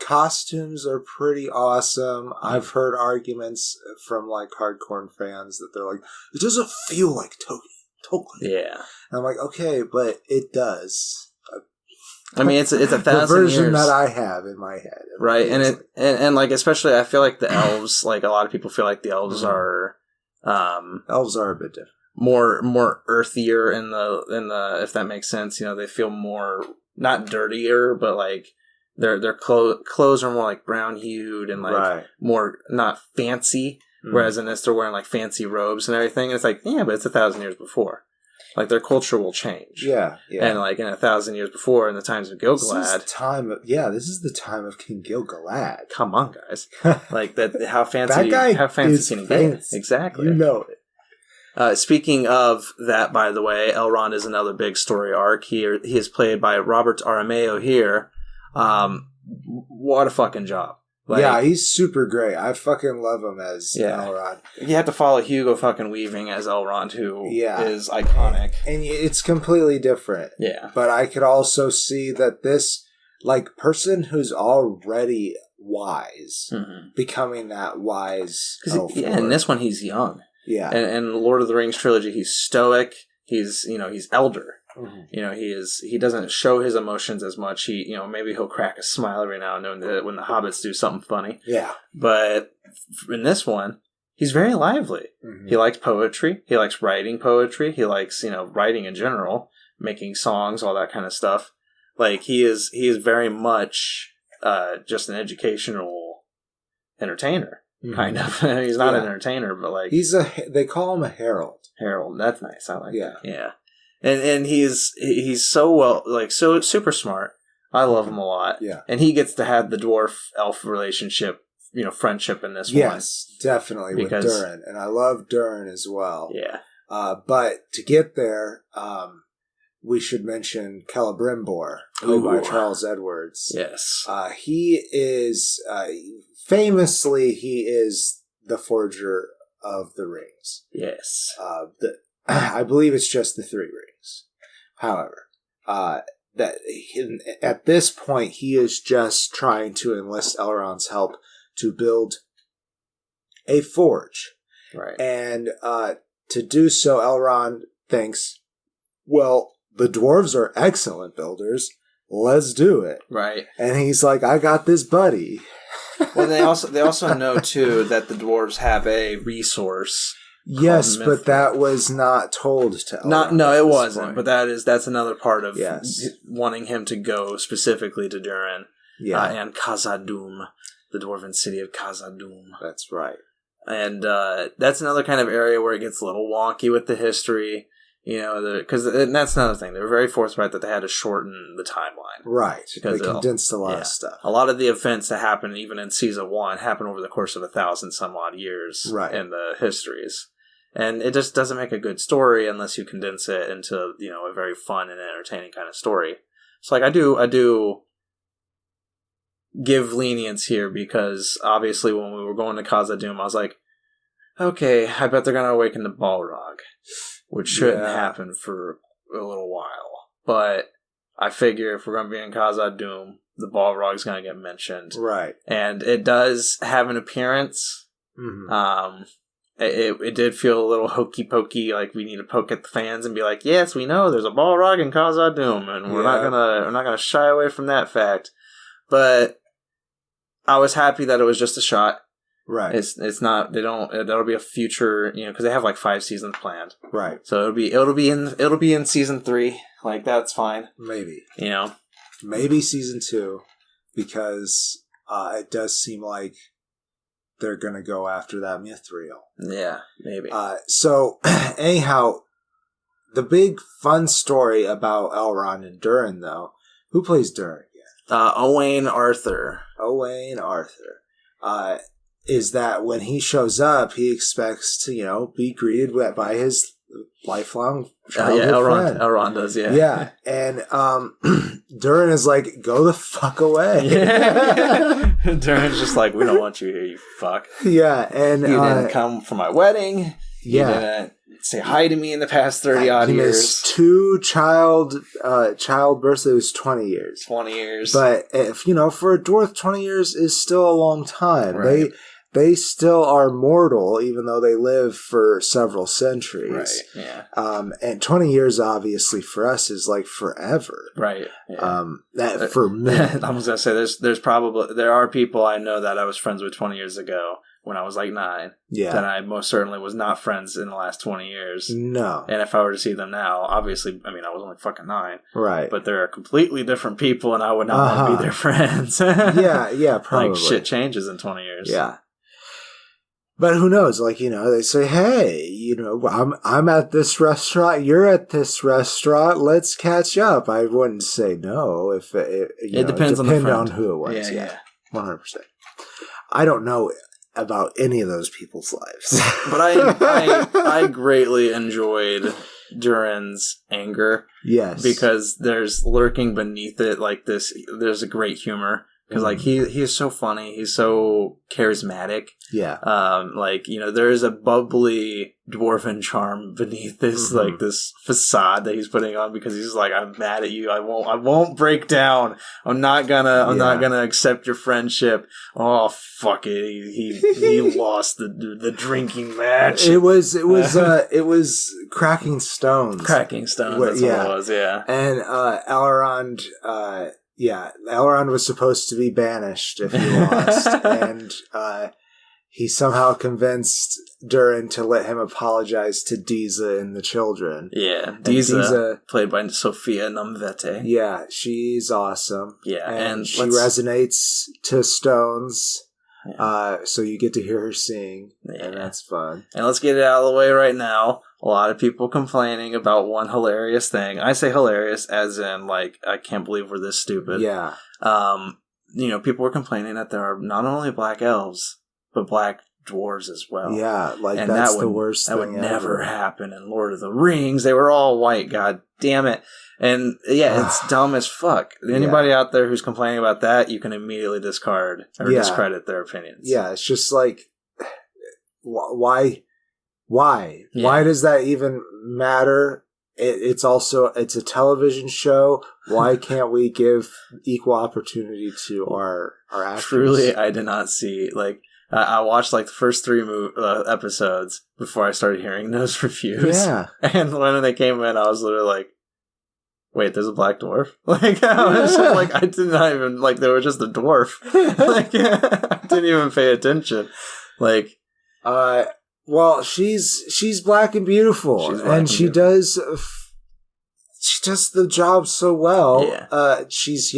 costumes are pretty awesome. I've heard arguments from like hardcore fans that they're like, it doesn't feel like Tolkien. Yeah. And I'm like, okay, but it does. I mean, it's 1,000 years. The version that I have in my head. Right, and like, especially, I feel like the elves, like, a lot of people feel like the elves are... elves are a bit different. More earthier in the, if that makes sense. You know, they feel more, not dirtier, but like, Their clothes are more like brown hued and like more not fancy. Whereas in this, they're wearing like fancy robes and everything. And it's like, yeah, but it's 1,000 years before. Like, their culture will change. Yeah, yeah. And like in 1,000 years before, in the times of Gil-galad, this is the time of King Gil-galad. Come on, guys! Like that. How fancy? How fancy can he get? Exactly. You know it. Speaking of that, by the way, Elrond is another big story arc. He is played by Robert Aramayo here. What a fucking job. Like, yeah, he's super great. I fucking love him as Elrond. You have to follow Hugo fucking Weaving as Elrond, who is iconic. And it's completely different. Yeah. But I could also see that this like person who's already wise, Mm-hmm. becoming that wise. Yeah, in this one he's young. Yeah, and Lord of the Rings trilogy, he's stoic. He's he's elder. Mm-hmm. He doesn't show his emotions as much. Maybe he'll crack a smile every now and then when the hobbits do something funny. Yeah, but in this one, he's very lively. Mm-hmm. He likes poetry. He likes writing poetry. He likes writing in general, making songs, all that kind of stuff. Like he is very much just an educational entertainer. Mm-hmm. Kind of. He's not an entertainer, but like they call him a herald. Herald, that's nice. I like that. Yeah. And he's so so super smart. I love him a lot. Yeah. And he gets to have the dwarf elf relationship, friendship in this one. Yes, definitely with Durin. And I love Durin as well. Yeah. But to get there, we should mention Celebrimbor, played by Charles Edwards. Yes. He is famously the forger of the rings. Yes. I believe it's just the 3 rings. However, at this point, he is just trying to enlist Elrond's help to build a forge. Right. And to do so, Elrond thinks, well, the dwarves are excellent builders. Let's do it. Right. And he's like, I got this, buddy. Well, they also know, too, that the dwarves have a resource. Yes, but that was not told to Elrond. No, it wasn't. Point. But that's another part of yes. wanting him to go specifically to Durin. Yeah. And Khazad-dûm, the dwarven city of Khazad-dûm. That's right. And that's another kind of area where it gets a little wonky with the history. Because that's another thing. They were very forthright that they had to shorten the timeline. Right. Because they condensed a lot of stuff. A lot of the events that happened, even in Season 1, happened over the course of 1,000-some-odd years in the histories. And it just doesn't make a good story unless you condense it into, a very fun and entertaining kind of story. So, I do give lenience here because, obviously, when we were going to Khazad-dûm, I was like, okay, I bet they're going to awaken the Balrog. Which shouldn't happen for a little while. But I figure if we're going to be in Khazad-dûm, the Balrog's going to get mentioned. Right. And it does have an appearance. Mm-hmm. It did feel a little hokey-pokey, like we need to poke at the fans and be like, yes, we know there's a Balrog in Khazad-dûm, and we're not gonna shy away from that fact. But I was happy that it was just a shot. Right. It's not. That'll be a future. Because they have 5 seasons planned. Right. So it'll be in season 3. That's fine. Maybe. Maybe season 2, because it does seem like they're gonna go after that Mithril. Yeah. Maybe. So anyhow, the big fun story about Elrond and Durin, though. Who plays Durin again? Owain Arthur. Is that when he shows up, he expects to, be greeted by his lifelong childhood friend. Elrond does, yeah. Yeah, and Durin is like, go the fuck away. Yeah. Durin's just like, we don't want you here, you fuck. Yeah, and... You didn't come for my wedding. You didn't say hi to me in the past 30-odd years. He missed 2 childbirths. It was 20 years. 20 years. But, if for a dwarf, 20 years is still a long time. Right. They still are mortal, even though they live for several centuries. Right, yeah. And 20 years, obviously, for us is like forever. Right. Yeah. That for me. I was going to say, there are people I know that I was friends with 20 years ago when I was 9. Yeah. That I most certainly was not friends in the last 20 years. No. And if I were to see them now, obviously, I was only fucking 9. Right. But they're completely different people, and I would not want to be their friends. Yeah, probably. Shit changes in 20 years. Yeah. But who knows? They say, hey, I'm at this restaurant, you're at this restaurant, let's catch up. I wouldn't say no if it depends on the friend. On who it was. Yeah. 100%. I don't know about any of those people's lives. But I greatly enjoyed Durin's anger. Yes. Because there's lurking beneath it there's a great humor. Because, he is so funny. He's so charismatic. Yeah. there is a bubbly dwarven charm beneath this like this facade that he's putting on, because he's like, I'm mad at you. I won't break down. I'm not gonna accept your friendship. Oh fuck it. He lost the drinking match. It was cracking stones. Cracking stones. That's what it was. Yeah. And Elrond. Elrond was supposed to be banished if he lost, and he somehow convinced Durin to let him apologize to Diza and the children. Yeah, Diza, played by Sophia Nomvete. Yeah, she's awesome. Yeah, and she resonates to stones. Yeah. So you get to hear her sing, and that's fun. And let's get it out of the way right now. A lot of people complaining about one hilarious thing. I say hilarious as in, like, I can't believe we're this stupid. Yeah. People were complaining that there are not only black elves, but black dwarves as well. Yeah, and that's the worst thing ever. That would never happen in Lord of the Rings. They were all white, god damn it. And it's dumb as fuck. Anybody out there who's complaining about that, you can immediately discard or discredit their opinions. Yeah, it's just like, why? Why? Yeah. Why does that even matter? It's a television show. Why can't we give equal opportunity to our actors? Truly, I did not see, like, I watched like the first 3 episodes before I started hearing those reviews. Yeah. And when they came in, I was literally like, wait, there's a black dwarf? Like, I was like, I did not even, like, there was just a dwarf. Like, I didn't even pay attention. Like, well, she's black and beautiful, she does the job so well. Yeah. She's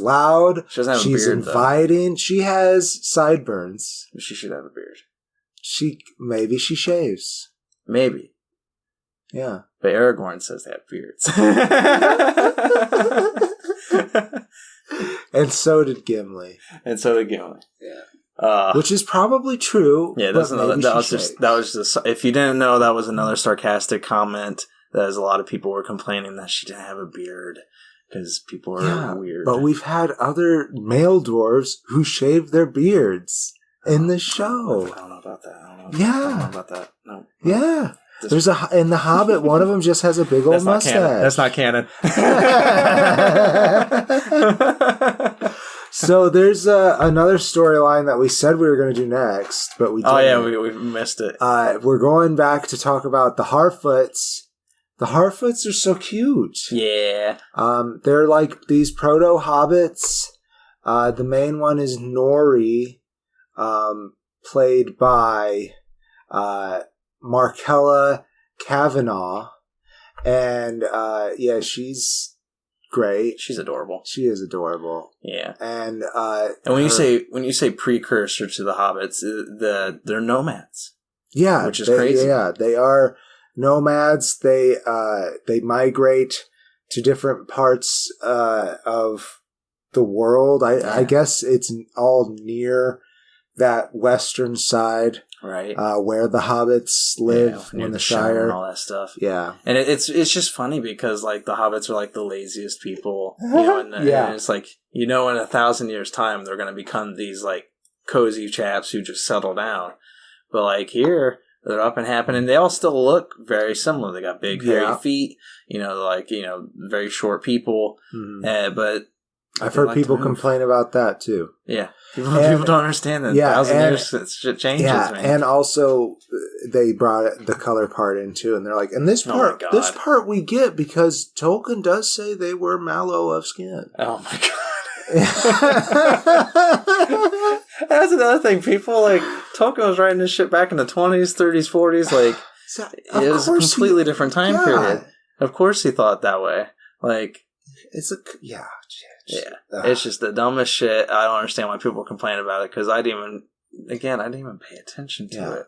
loud. She doesn't have a beard, inviting. Though. She has sideburns. She should have a beard. Maybe she shaves. Maybe. Yeah. But Aragorn says they have beards. And so did Gimli. Yeah. Which is probably true. Yeah, that was just if you didn't know, that was another sarcastic comment. That a lot of people were complaining that she didn't have a beard because people are weird. But we've had other male dwarves who shave their beards in the show. I don't know about that. I don't know about that. No. Yeah. There's in The Hobbit, one of them just has a big old mustache. That's not canon. So there's another storyline that we said we were going to do next, but we didn't. Oh yeah, we missed it. We're going back to talk about the Harfoots. The Harfoots are so cute. Yeah. They're like these proto-hobbits. The main one is Nori, played by Markella Kavanaugh. And she's great. She's adorable. She is adorable. Yeah. And when you say precursor to the hobbits, they're nomads. Yeah. Which is crazy. Yeah, they are nomads. They migrate to different parts of the world. I guess it's all near that western side, right? Where the hobbits live, near the Shire and all that stuff. Yeah, and it's just funny because like the hobbits are like the laziest people, and it's like in 1,000 years' time they're going to become these like cozy chaps who just settle down, but like here. They're up and happening. They all still look very similar. They got big, hairy feet. Very short people. Mm-hmm. But I've heard people complain about that too. Yeah, people don't understand that. Yeah, 1,000 years, shit changes. Yeah, man. And also they brought the color part in too, and they're like, and this part we get because Tolkien does say they were mallow of skin. Oh my god. That's another thing. People like Tolkien was writing this shit back in the 20s, 30s, 40s. Like it was a completely different time period. Of course, he thought that way. Like it's it's just the dumbest shit. I don't understand why people complain about it because I didn't even pay attention to it.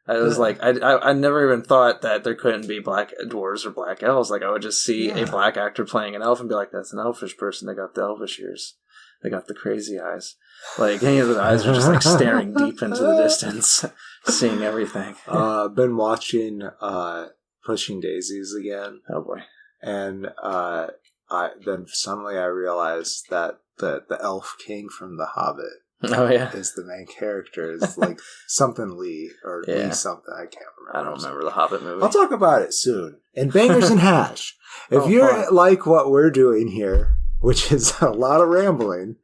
I was like, I never even thought that there couldn't be black dwarves or black elves. Like I would just see a black actor playing an elf and be like, that's an elfish person. They got the elvish ears. They got the crazy eyes. Like, any of the eyes are just, like, staring deep into the distance, seeing everything. Been watching Pushing Daisies again. Oh, boy. And then suddenly I realized that the elf king from The Hobbit Oh, yeah. is the main character. Is like something Lee or Lee something. I can't remember. I don't remember the Hobbit movie. I'll talk about it soon. And Bangers and Hash. If you're like what we're doing here, which is a lot of rambling,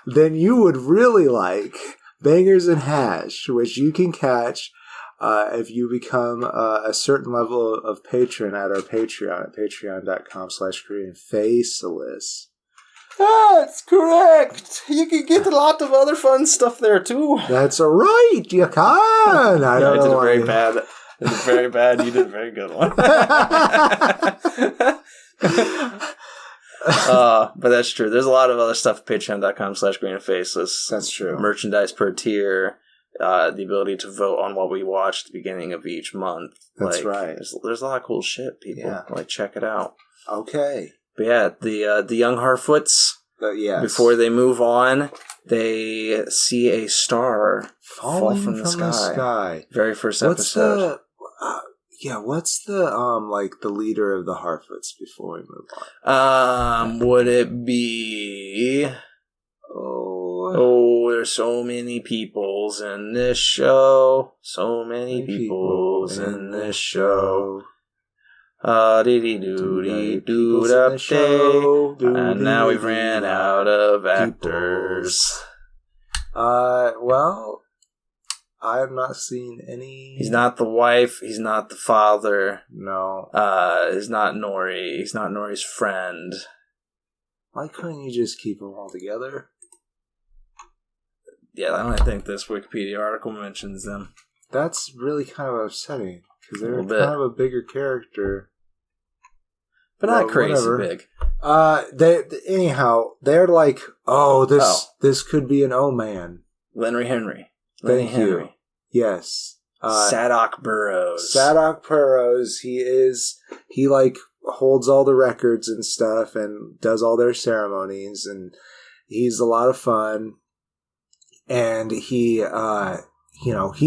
then you would really like Bangers and Hash, which you can catch if you become a certain level of patron at our Patreon at patreon.com/KoreanFaceless. That's correct. You can get a lot of other fun stuff there too. That's right. You can. I don't know. I did very bad. You did a very good one. But that's true. There's a lot of other stuff at patreon.com/KoreanFaceless. That's true. Merchandise per tier. The ability to vote on what we watch at the beginning of each month. That's right. There's a lot of cool shit, people. Yeah. Like, check it out. Okay. But yeah, the young Harfoots, yes. Before they move on, they see a star fall from the sky. Very first episode. What's the leader of the Harfoots before we move on? Would it be... Oh, there's so many peoples in this show. So many peoples in this show. And now we've ran out of actors. Well, I have not seen any. He's not the wife. He's not the father. No. He's not Nori. He's not Nori's friend. Why couldn't you just keep them all together? Yeah, I don't think this Wikipedia article mentions them. That's really kind of upsetting because they're kind of a bigger character. But not crazy big. They're like, this could be an O-Man. Lenny Henry. Thank you. Yes. Sadok Burrows. Sadok Burrows. He like holds all the records and stuff and does all their ceremonies, and he's a lot of fun. And he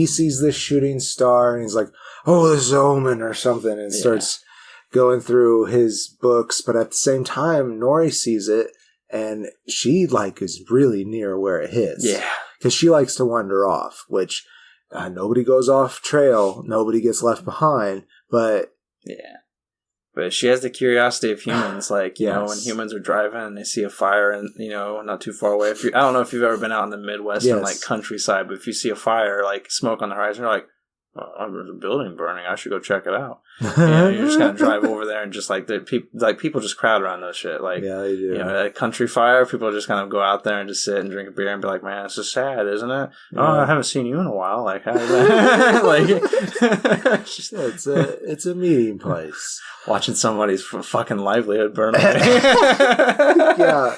sees this shooting star and he's like, oh, this is Omen or something, and starts going through his books. But at the same time, Nori sees it and she like is really near where it hits. Yeah. Because she likes to wander off, which nobody goes off trail. Nobody gets left behind. But But she has the curiosity of humans, like, you know, when humans are driving and they see a fire and, you know, not too far away. I don't know if you've ever been out in the Midwest and, like, countryside, but if you see a fire, like, smoke on the horizon, you're like, oh, there's a building burning. I should go check it out. You just kind of drive over there and just, like, people just crowd around those shit. Like, yeah, they do. You know, at a country fire, people just kind of go out there and just sit and drink a beer and be like, man, this is sad, isn't it? Yeah. Oh, I haven't seen you in a while. Like, how's that? Like, it's a meeting place. Watching somebody's fucking livelihood burn away. Yeah.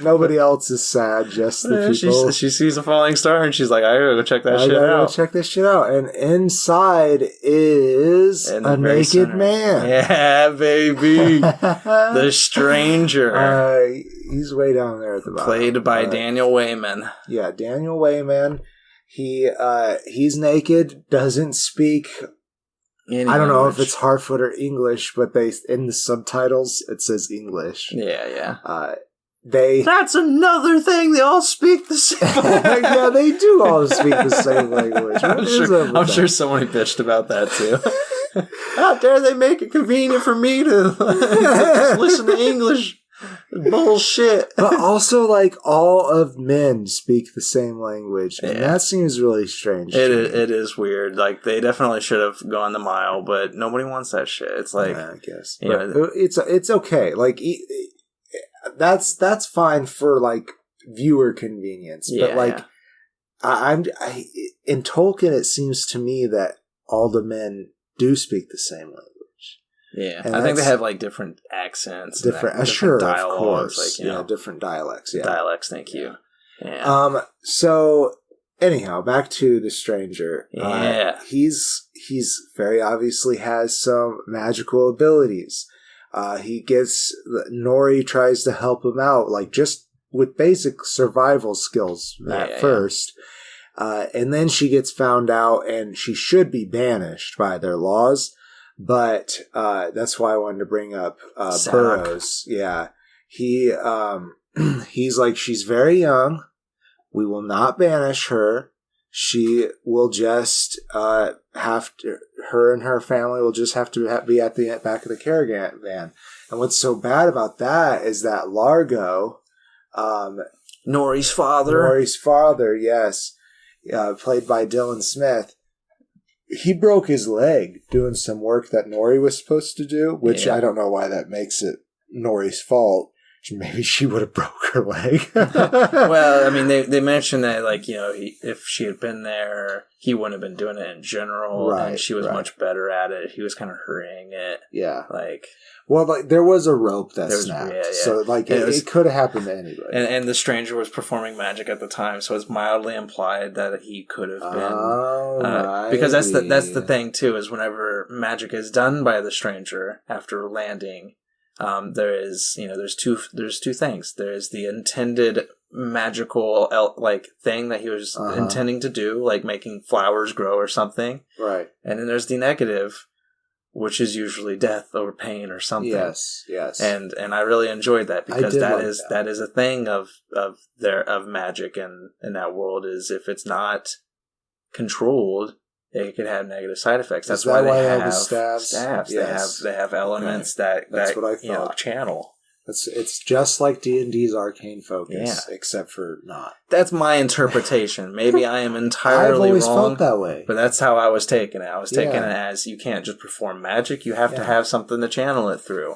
Nobody else is sad, just the people. She sees a falling star and she's like, I gotta go check that shit out. Go check this shit out. And inside is a naked man. Yeah, baby. The stranger. He's way down there at the bottom. Played by Daniel Wayman. Yeah, Daniel Wayman. He's naked, doesn't speak... I don't know if it's Harfoot or English, but in the subtitles it says English. Yeah. That's another thing. They all speak the same. Yeah, they do all speak the same language. I'm sure somebody bitched about that too. How dare they make it convenient for me to listen to English? Bullshit. But also, like, all of men speak the same language, and that seems really strange. It is weird. Like, they definitely should have gone the mile, but nobody wants that shit. It's like, I guess, it's okay. Like, that's fine for like viewer convenience. But like, in Tolkien, it seems to me that all the men do speak the same language. Yeah, and I think they have like different accents, different dialogues, of course, like, you know, different dialects. Yeah, dialects. Thank you. Yeah. So anyhow, back to the stranger. Yeah, he's very obviously has some magical abilities. Nori tries to help him out, like just with basic survival skills at first. And then she gets found out, and she should be banished by their laws. But that's why I wanted to bring up Burrows. Yeah, he's like, she's very young, We will not banish her. She will just have to. Her and her family will just have to be at the back of the caravan. And what's so bad about that is that Largo, Nori's father, yes, played by Dylan Smith. He broke his leg doing some work that Nori was supposed to do, which I don't know why that makes it Nori's fault. Maybe she would have broke her leg. Well, I mean, they mentioned that, like, you know, if she had been there, he wouldn't have been doing it in general, and she was much better at it. He was kind of hurrying it. Yeah. Like... Well, like, there was a rope that snapped, so, like, it could have happened to anybody. And the stranger was performing magic at the time, so it's mildly implied that he could have been... right. Because that's the thing, too, is whenever magic is done by the stranger after landing... there's two things. There's the intended magical thing that he was intending to do, like making flowers grow or something. Right. And then there's the negative, which is usually death or pain or something. Yes. And I really enjoyed that because that is a thing of magic in that world, is if it's not controlled, it could have negative side effects. That's why they have staffs. Yes. They have elements that what I thought. Channel. It's just like D&D's arcane focus, except for not. That's my interpretation. Maybe I am entirely I've always wrong, felt that way. But that's how I was taking it. I was taking it as you can't just perform magic. You have to have something to channel it through.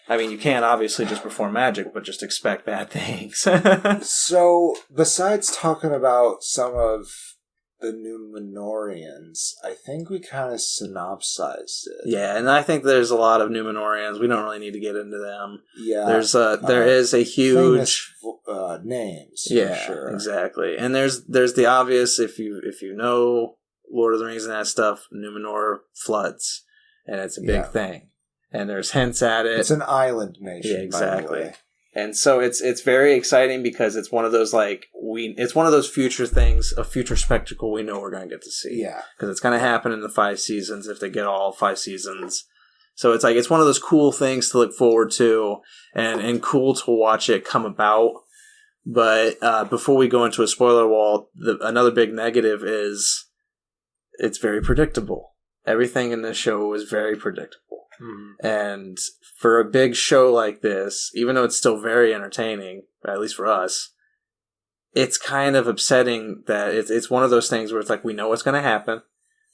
I mean, you can't obviously just perform magic, but just expect bad things. So, besides talking about some of the Numenorians, I think we kind of synopsized it. Yeah, and I think there's a lot of Numenorians. We don't really need to get into them. Yeah, there is a huge names. Yeah, for sure. Exactly. And there's the obvious. If you know Lord of the Rings and that stuff, Numenor floods, and it's a big thing. And there's hints at it. It's an island nation. Yeah, exactly. By the way. And so it's very exciting because it's one of those it's one of those future things, a future spectacle we know we're going to get to see. Yeah, because it's going to happen in the 5 seasons if they get all 5 seasons. So it's one of those cool things to look forward to and cool to watch it come about. But before we go into a spoiler wall, another big negative is it's very predictable. Everything in this show is very predictable. Mm-hmm. And for a big show like this, even though it's still very entertaining, at least for us, it's kind of upsetting that it's one of those things where it's like, we know what's going to happen.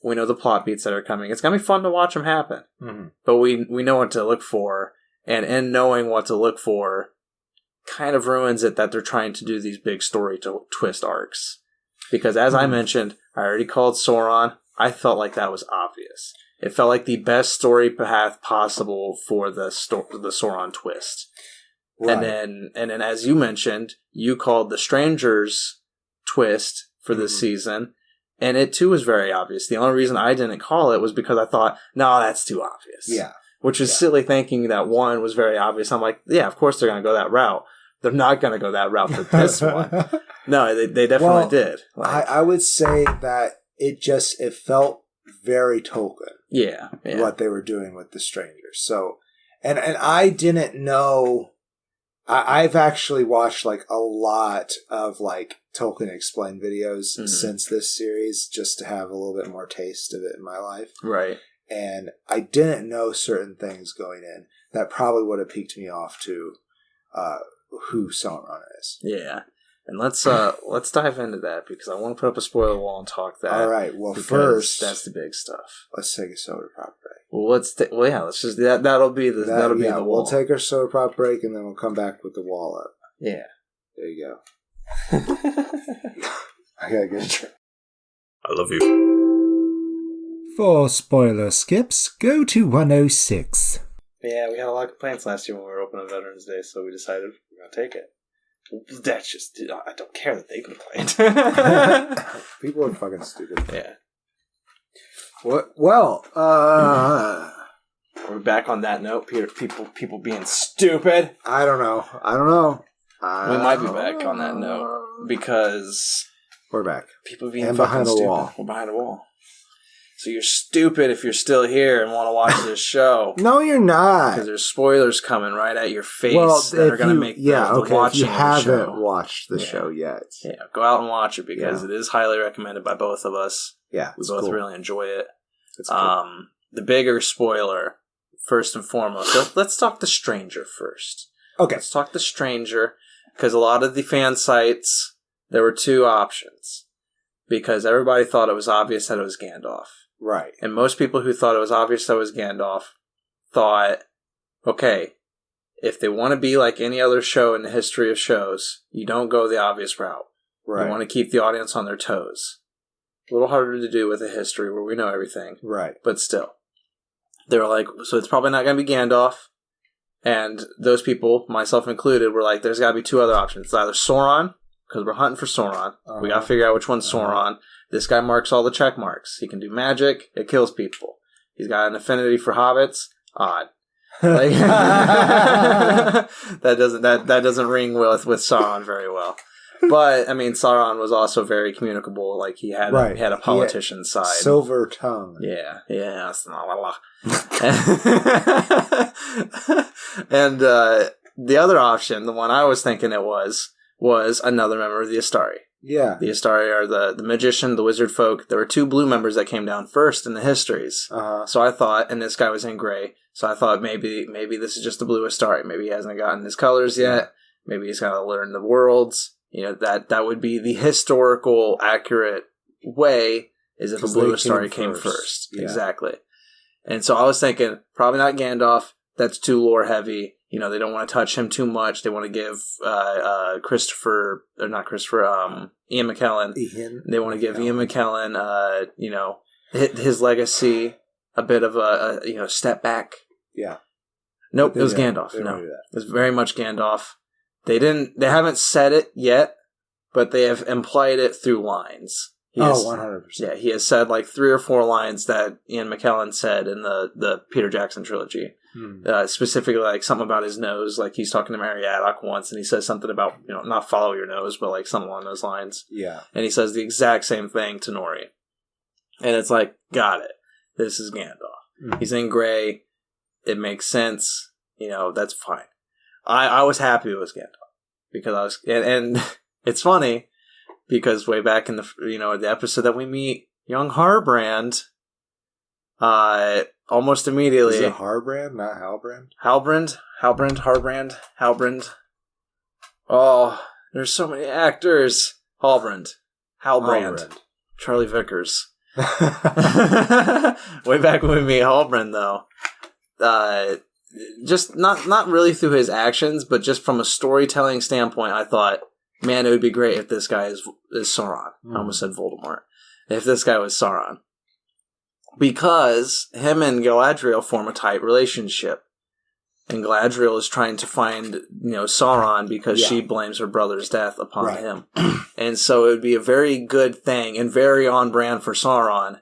We know the plot beats that are coming. It's going to be fun to watch them happen. Mm-hmm. But we know what to look for. And in knowing what to look for kind of ruins it that they're trying to do these big story twist arcs. Because as I mentioned, I already called Sauron. I felt like that was obvious. It felt like the best story path possible for the Sauron twist. Right. And then, as you mentioned, you called the Strangers twist for this season, and it too was very obvious. The only reason I didn't call it was because I thought, no, that's too obvious. Yeah. Which is silly thinking that one was very obvious. I'm like, yeah, of course they're going to go that route. They're not going to go that route for this one. No, they definitely did. I would say that it felt very Tolkien. Yeah. What they were doing with the Strangers. So, and I didn't know. I've actually watched like a lot of like Tolkien explained videos since this series, just to have a little bit more taste of it in my life. Right. And I didn't know certain things going in that probably would have piqued me off to who Sauron is. Yeah. And let's dive into that because I want to put up a spoiler wall and talk that. All right. Well, first, that's the big stuff. Let's take a soda pop break. Well, let's just that'll be the wall. We'll take our soda pop break and then we'll come back with the wall up. Yeah. There you go. I gotta get a drink. I love you. For spoiler skips, go to 106. Yeah, we had a lot of complaints last year when we were opening Veterans Day, so we decided we're gonna take it. That's just... I don't care that they complained. People are fucking stupid. Yeah. What? Well, we're back on that note. People being stupid. I don't know. We might be back on that note because we're back. People being and fucking behind a stupid. wall. We're behind a wall. So you're stupid if you're still here and want to watch this show. No, you're not. Because there's spoilers coming right at your face that are going to make the watching if you haven't show. watched the show yet. Yeah, go out and watch it because it is highly recommended by both of us. Yeah, we both really enjoy it. It's cool. The bigger spoiler, first and foremost, let's talk The Stranger first. Okay. Let's talk The Stranger, because a lot of the fan sites, there were two options. Because everybody thought it was obvious that it was Gandalf. Right. And most people who thought it was obvious that it was Gandalf thought, okay, if they want to be like any other show in the history of shows, you don't go the obvious route. Right. You want to keep the audience on their toes. A little harder to do with a history where we know everything. Right. But still. They were like, so it's probably not going to be Gandalf. And those people, myself included, were like, there's got to be two other options. It's either Sauron, because we're hunting for Sauron. We got to figure out which one's Sauron. This guy marks all the check marks. He can do magic. It kills people. He's got an affinity for hobbits. Odd. Like, that doesn't ring with Sauron very well. But I mean, Sauron was also very communicable. Like he had a politician side, silver tongue. Yeah. And the other option, the one I was thinking it was another member of the Astari. Yeah. The Astari are the magician, the wizard folk. There were two blue members that came down first in the histories. So I thought, and this guy was in gray, so I thought maybe this is just the blue Astari. Maybe he hasn't gotten his colors yet. Yeah. Maybe he's got to learn the worlds. You know, that would be the historical accurate way, is if a blue Astari came first. Yeah. Exactly. And so I was thinking, probably not Gandalf. That's too lore heavy. You know, they don't want to touch him too much. They want to give Ian McKellen. They want to give Ian McKellen, his legacy a bit of a step back. Yeah. Nope, it was Gandalf. No, it was very much Gandalf. They haven't said it yet, but they have implied it through lines. 100%. Yeah, he has said like 3 or 4 lines that Ian McKellen said in the Peter Jackson trilogy. Specifically, like something about his nose. Like he's talking to Mary Addock once, and he says something about not follow your nose, but like something along those lines. Yeah, and he says the exact same thing to Nori, and it's like, got it. This is Gandalf. He's in gray. It makes sense. That's fine. I was happy it was Gandalf because I was, and it's funny because way back in the episode that we meet young Harbrand, almost immediately. Is it Harbrand, not Halbrand? Halbrand. Oh, there's so many actors. Halbrand. Charlie Vickers. Way back when we meet Halbrand, though. Just not really through his actions, but just from a storytelling standpoint, I thought, man, it would be great if this guy is Sauron. I almost said Voldemort. If this guy was Sauron. Because him and Galadriel form a tight relationship. And Galadriel is trying to find, Sauron because she blames her brother's death upon him. And so it would be a very good thing and very on brand for Sauron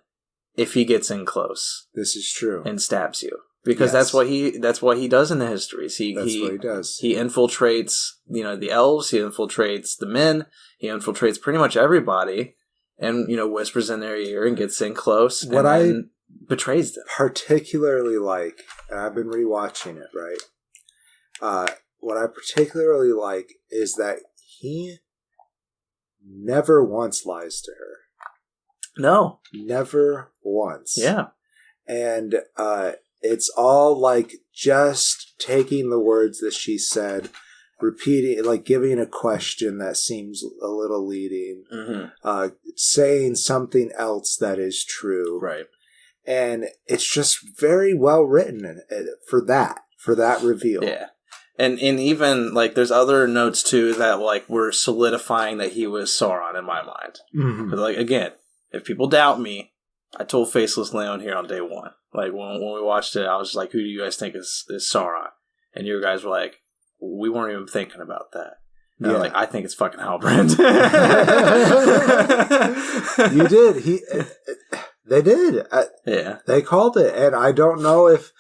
if he gets in close. This is true. And stabs you. Because that's what he does in the histories. That's what he does. He infiltrates, the elves, he infiltrates the men, he infiltrates pretty much everybody. And, whispers in their ear and gets in close and then betrays them. Particularly like, and I've been rewatching it, right? What I particularly like is that he never once lies to her. No. Never once. Yeah. And it's all like just taking the words that she said, repeating, like giving a question that seems a little leading, saying something else that is true. Right. And it's just very well written for that reveal. Yeah. And even, like, there's other notes, too, that, like, were solidifying that he was Sauron in my mind. Mm-hmm. But, like, again, if people doubt me, I told Faceless Leon here on day one. Like, when we watched it, I was like, who do you guys think is Sauron? And you guys were like, we weren't even thinking about that. And I was like, I think it's fucking Halbrand. You did. They did. Yeah. They called it. And I don't know if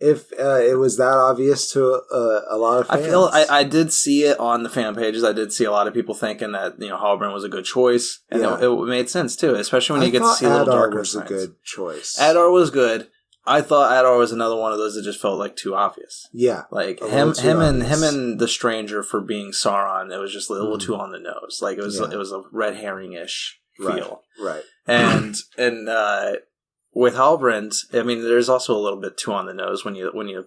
if it was that obvious to a lot of fans. I feel I did see it on the fan pages. I did see a lot of people thinking that Halbrand was a good choice, and it made sense too, especially when you get to see a little darker was signs. A good choice. Adar was good. I thought Adar was another one of those that just felt like too obvious. Yeah, like him and the stranger for being Sauron. It was just a little too on the nose. Like it was a red herring-ish feel. Right. And with Halbrand, I mean, there's also a little bit too on the nose when you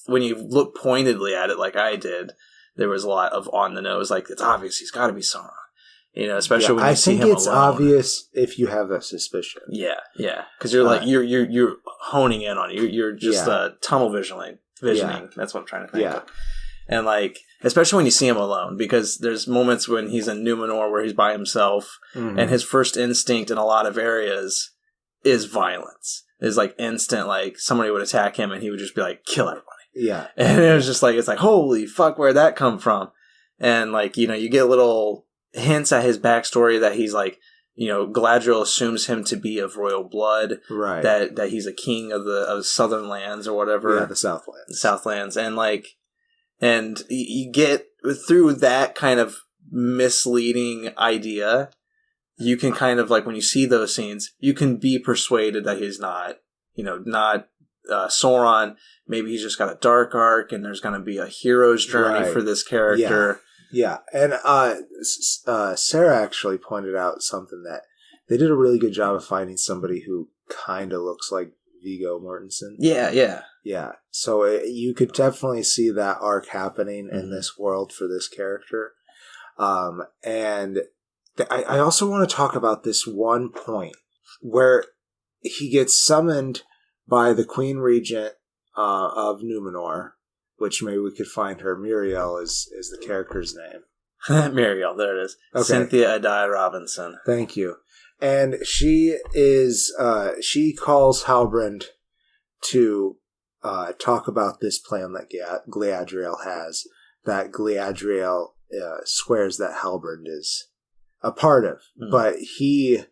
look pointedly at it, like I did. There was a lot of on the nose, like it's obvious he's got to be Sauron. Especially when you see him alone. I think it's obvious if you have a suspicion. Yeah, because you're like you're honing in on it. You're just tunnel visioning. That's what I'm trying to think of. And like, especially when you see him alone, because there's moments when he's in Numenor where he's by himself, and his first instinct in a lot of areas is violence. Is like instant, like somebody would attack him and he would just be like, kill everybody. Yeah, and it was just like, it's like, holy fuck, where'd that come from? And like, you get little hints at his backstory that he's like, Galadriel assumes him to be of royal blood, right? That he's a king of the southern lands or whatever, the Southlands. The Southlands, and like, and you get through that kind of misleading idea, you can kind of like when you see those scenes, you can be persuaded that he's not Sauron. Maybe he's just got a dark arc, and there's going to be a hero's journey for this character. Yeah, and Sarah actually pointed out something that they did a really good job of finding somebody who kind of looks like Viggo Mortensen. Yeah. So you could definitely see that arc happening in this world for this character. And I also want to talk about this one point where he gets summoned by the Queen Regent of Numenor. Which maybe we could find her. Muriel is the character's name. Muriel, there it is. Okay. Cynthia Adai Robinson. Thank you. And she is. She calls Halbrand to talk about this plan that Galadriel has. That Galadriel swears that Halbrand is a part of, but he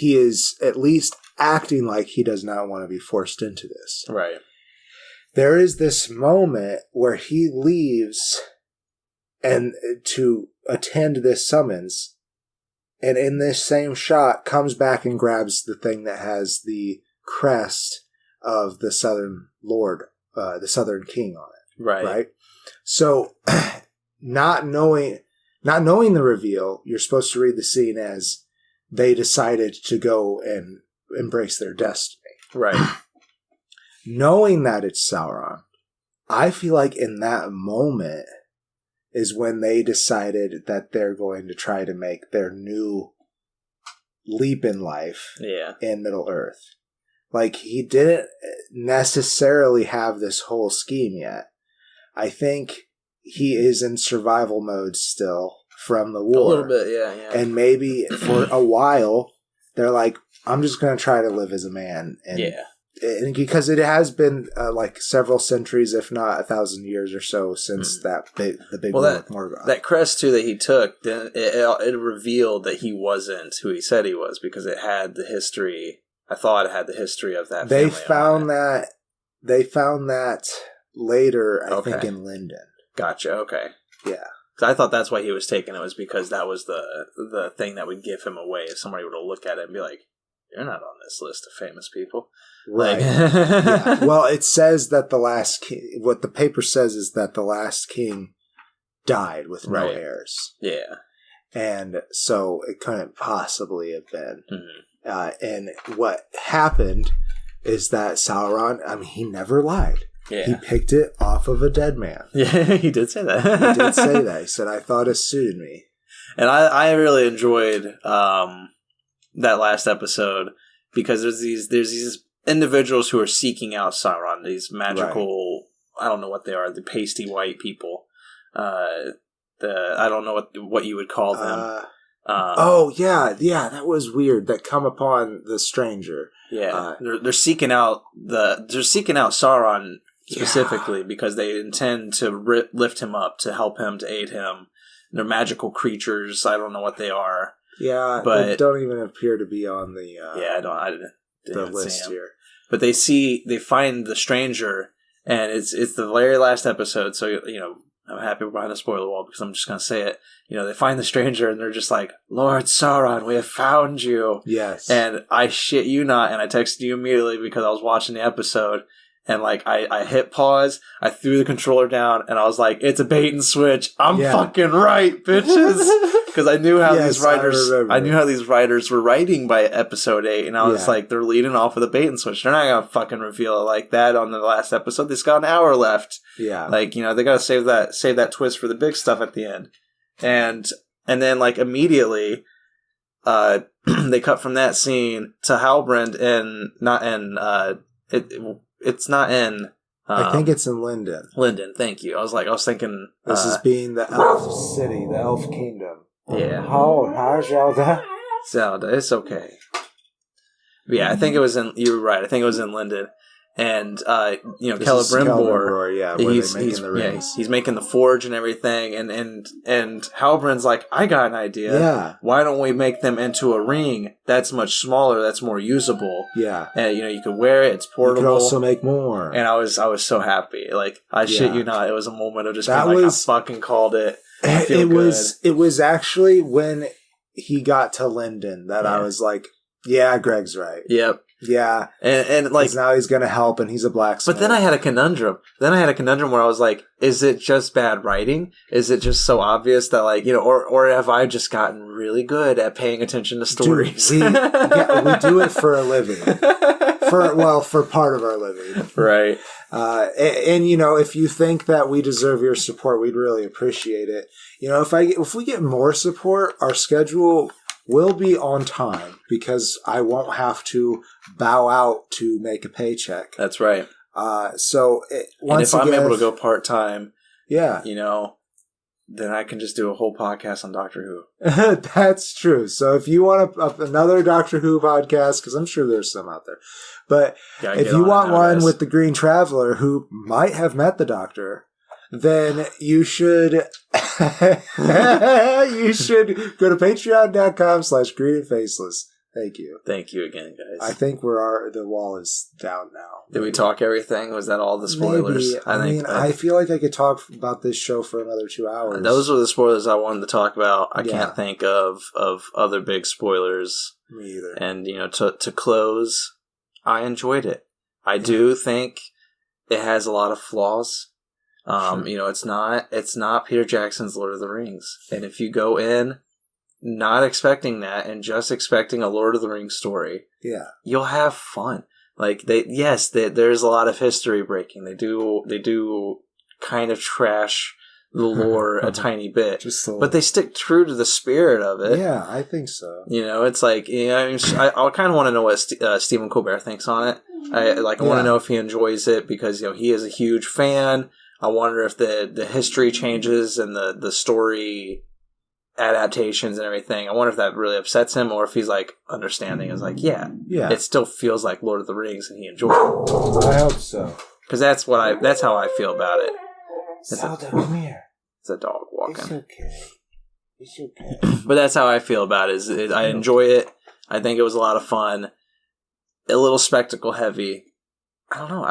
is at least acting like he does not want to be forced into this. Right. There is this moment where he leaves and to attend this summons, and in this same shot comes back and grabs the thing that has the crest of the Southern Lord, the Southern King on it. Right. So, not knowing the reveal, you're supposed to read the scene as they decided to go and embrace their destiny. Right. Knowing that it's Sauron, I feel like in that moment is when they decided that they're going to try to make their new leap in life in Middle-earth. Like, he didn't necessarily have this whole scheme yet. I think he is in survival mode still from the war. A little bit, yeah. And maybe for a while, they're like, I'm just going to try to live as a man. And because it has been like several centuries, if not 1,000 years or so, since the big war with Morgoth. That crest too that he took, then it revealed that he wasn't who he said he was because it had the history. I thought it had the history of that. They found that later. I think in Linden. Gotcha. Okay. Yeah. I thought that's why he was taking it, was because that was the thing that would give him away if somebody were to look at it and be like, "You're not on this list of famous people." Right. Yeah. Well, it says that the last king, what the paper says is that the last king died with no heirs. Yeah. And so it couldn't possibly have been. And what happened is that Sauron, he never lied. Yeah. He picked it off of a dead man. Yeah, he did say that. He did say that. He said, I thought it suited me. And I really enjoyed that last episode because there's these individuals who are seeking out Sauron, these magical, I don't know what they are, the pasty white people. I don't know what you would call them. That was weird. That come upon the stranger. Yeah, they're seeking out Sauron specifically because they intend to lift him up, to help him, to aid him. They're magical creatures. I don't know what they are. Yeah, but they don't even appear to be on the I didn't list here. but they find the stranger, and it's the very last episode. So I'm happy we're behind the spoiler wall because I'm just gonna say it. They find the stranger and they're just like, Lord Sauron, we have found you. Yes. And I shit you not, and I texted you immediately because I was watching the episode, and like I hit pause, I threw the controller down, and I was like, it's a bait and switch. I'm fucking right, bitches. Because I knew how these writers were writing by episode 8, and I was like, they're leading off with a bait and switch. They're not gonna fucking reveal it like that on the last episode. They just got an hour left. Yeah. Like, they gotta save that twist for the big stuff at the end. And then like immediately they cut from that scene to Halbrand it's not in I think it's in Linden. Linden, thank you. I was thinking this is being the elf city, the elf kingdom. Yeah. How Zelda? Zelda, it's okay. But yeah, I think it was you were right. I think it was in Linden. And Celebrimbor, he's making the forge and everything, and Halbrand's like, I got an idea. Yeah. Why don't we make them into a ring that's much smaller, that's more usable? Yeah. And you could wear it, it's portable. You could also make more. And I was so happy. Like, I shit you not, it was a moment of just being like, I fucking called it. I feel good. It was actually when he got to Linden that I was like, yeah, Greg's right. Yep. Yeah. And like, now he's going to help, and he's a blacksmith. But then I had a conundrum. Where I was like, is it just bad writing? Is it just so obvious that like, or have I just gotten really good at paying attention to stories? Dude, we do it for a living. For part of our living. Right. And if you think that we deserve your support, we'd really appreciate it. If we get more support, our schedule will be on time because I won't have to bow out to make a paycheck. That's right. So if I'm able to go part-time, yeah, then I can just do a whole podcast on Doctor Who. That's true. So if you want another Doctor Who podcast, because I'm sure there's some out there, but if you want one with the Green Traveler who might have met the Doctor, then you should go to patreon.com/greenandfaceless. Thank you. Thank you again, guys. I think the wall is down now. Did we talk everything? Was that all the spoilers? Maybe. I feel like I could talk about this show for another 2 hours. Those were the spoilers I wanted to talk about. I can't think of other big spoilers. Me either. And, to close, I enjoyed it. I do think it has a lot of flaws. Sure. It's not Peter Jackson's Lord of the Rings. And if you go in not expecting that and just expecting a Lord of the Rings story, you'll have fun. Like there's a lot of history breaking. They do kind of trash the lore a tiny bit, but they stick true to the spirit of it. Yeah, I think so. It's like, I kind of want to know what Stephen Colbert thinks on it. I want to know if he enjoys it because, he is a huge fan. I wonder if the history changes and the story adaptations and everything. I wonder if that really upsets him or if he's like understanding is like, yeah, it still feels like Lord of the Rings and he enjoys it. I hope so. Because that's how I feel about it. Zelda, come here. It's a dog walking. It's okay. But that's how I feel about it. I enjoy it. I think it was a lot of fun. A little spectacle heavy. I don't know.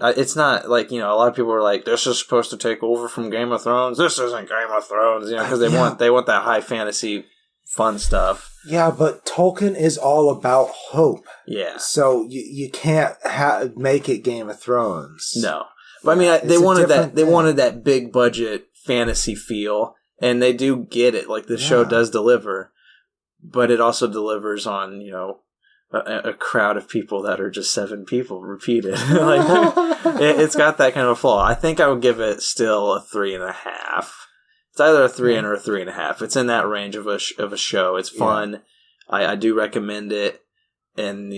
It's not like, a lot of people are like, this is supposed to take over from Game of Thrones. This isn't Game of Thrones, because they want that high fantasy fun stuff. Yeah, but Tolkien is all about hope. Yeah. So you can't make it Game of Thrones. No. But I mean, they wanted that big budget fantasy feel, and they do get it. Like the show does deliver, but it also delivers on, a crowd of people that are just 7 people repeated. Like it's got that kind of a flaw. I think I would give it still a 3.5. It's either a 3 or a 3.5. It's in that range of a show. It's fun. I do recommend it, and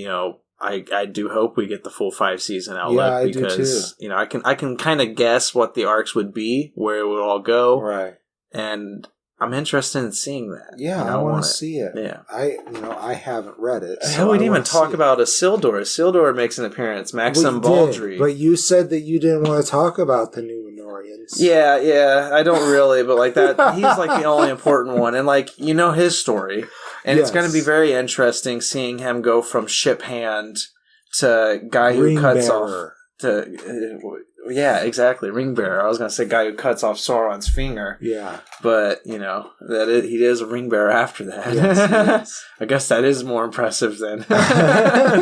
I do hope we get the full 5-season outlet because do too. I can kind of guess what the arcs would be, where it would all go, right? And I'm interested in seeing that. Yeah, I want to see it. Yeah, I haven't read it. So we didn't even talk about Isildur. Isildur makes an appearance. Maxim Baldry. But you said that you didn't want to talk about the Numenorians. Yeah, I don't really, but like that, he's like the only important one, and like his story, and it's going to be very interesting seeing him go from ship hand to guy who Ring cuts bearer. off yeah, exactly, ring bearer. I was gonna say guy who cuts off Sauron's finger. Yeah. But he is a ring bearer after that. Yes. I guess that is more impressive than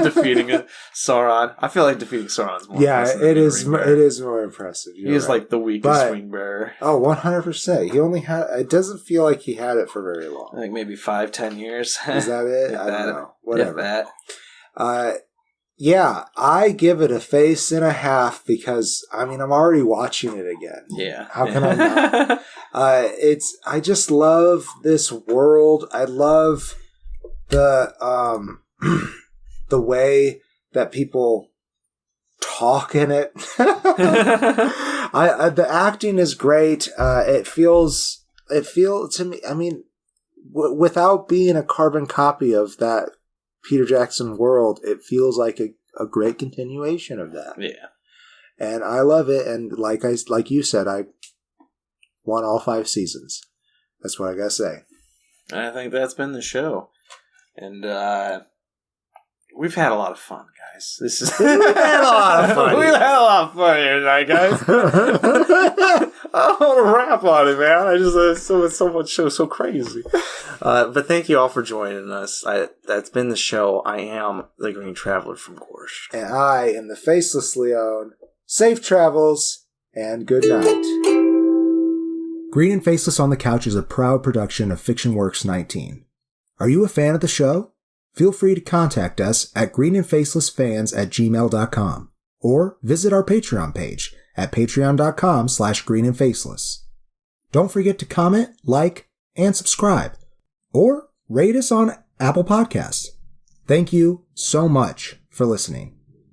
defeating Sauron. I feel like defeating Sauron's more. Yeah, impressive than it being a is. ring bearer. It is more impressive. He is like the weakest ring bearer. Oh, 100%. He only had. It doesn't feel like he had it for very long. I think maybe 5-10 years. Is that it? I don't know. Whatever. Yeah, I give it a face and a half because I'm already watching it again. Yeah. How can I not? I just love this world. I love the the way that people talk in it. The acting is great. It feels to me. Without being a carbon copy of that Peter Jackson world, it feels like a great continuation of that. Yeah. And I love it. And like you said, I won all 5 seasons. That's what I gotta say. I think that's been the show. And we've had a lot of fun, guys. We've had a lot of fun. We've had a lot of fun here tonight, guys. I don't want to rap on it, man. I just so much show, so crazy. But thank you all for joining us. That's been the show. I am the Green Traveler from Gorsh. And I am the Faceless Leon. Safe travels and good night. Green and Faceless on the Couch is a proud production of FictionWorks 19. Are you a fan of the show? Feel free to contact us at greenandfacelessfans@gmail.com or visit our Patreon page at patreon.com/greenandfaceless. Don't forget to comment, like, and subscribe, or rate us on Apple Podcasts. Thank you so much for listening.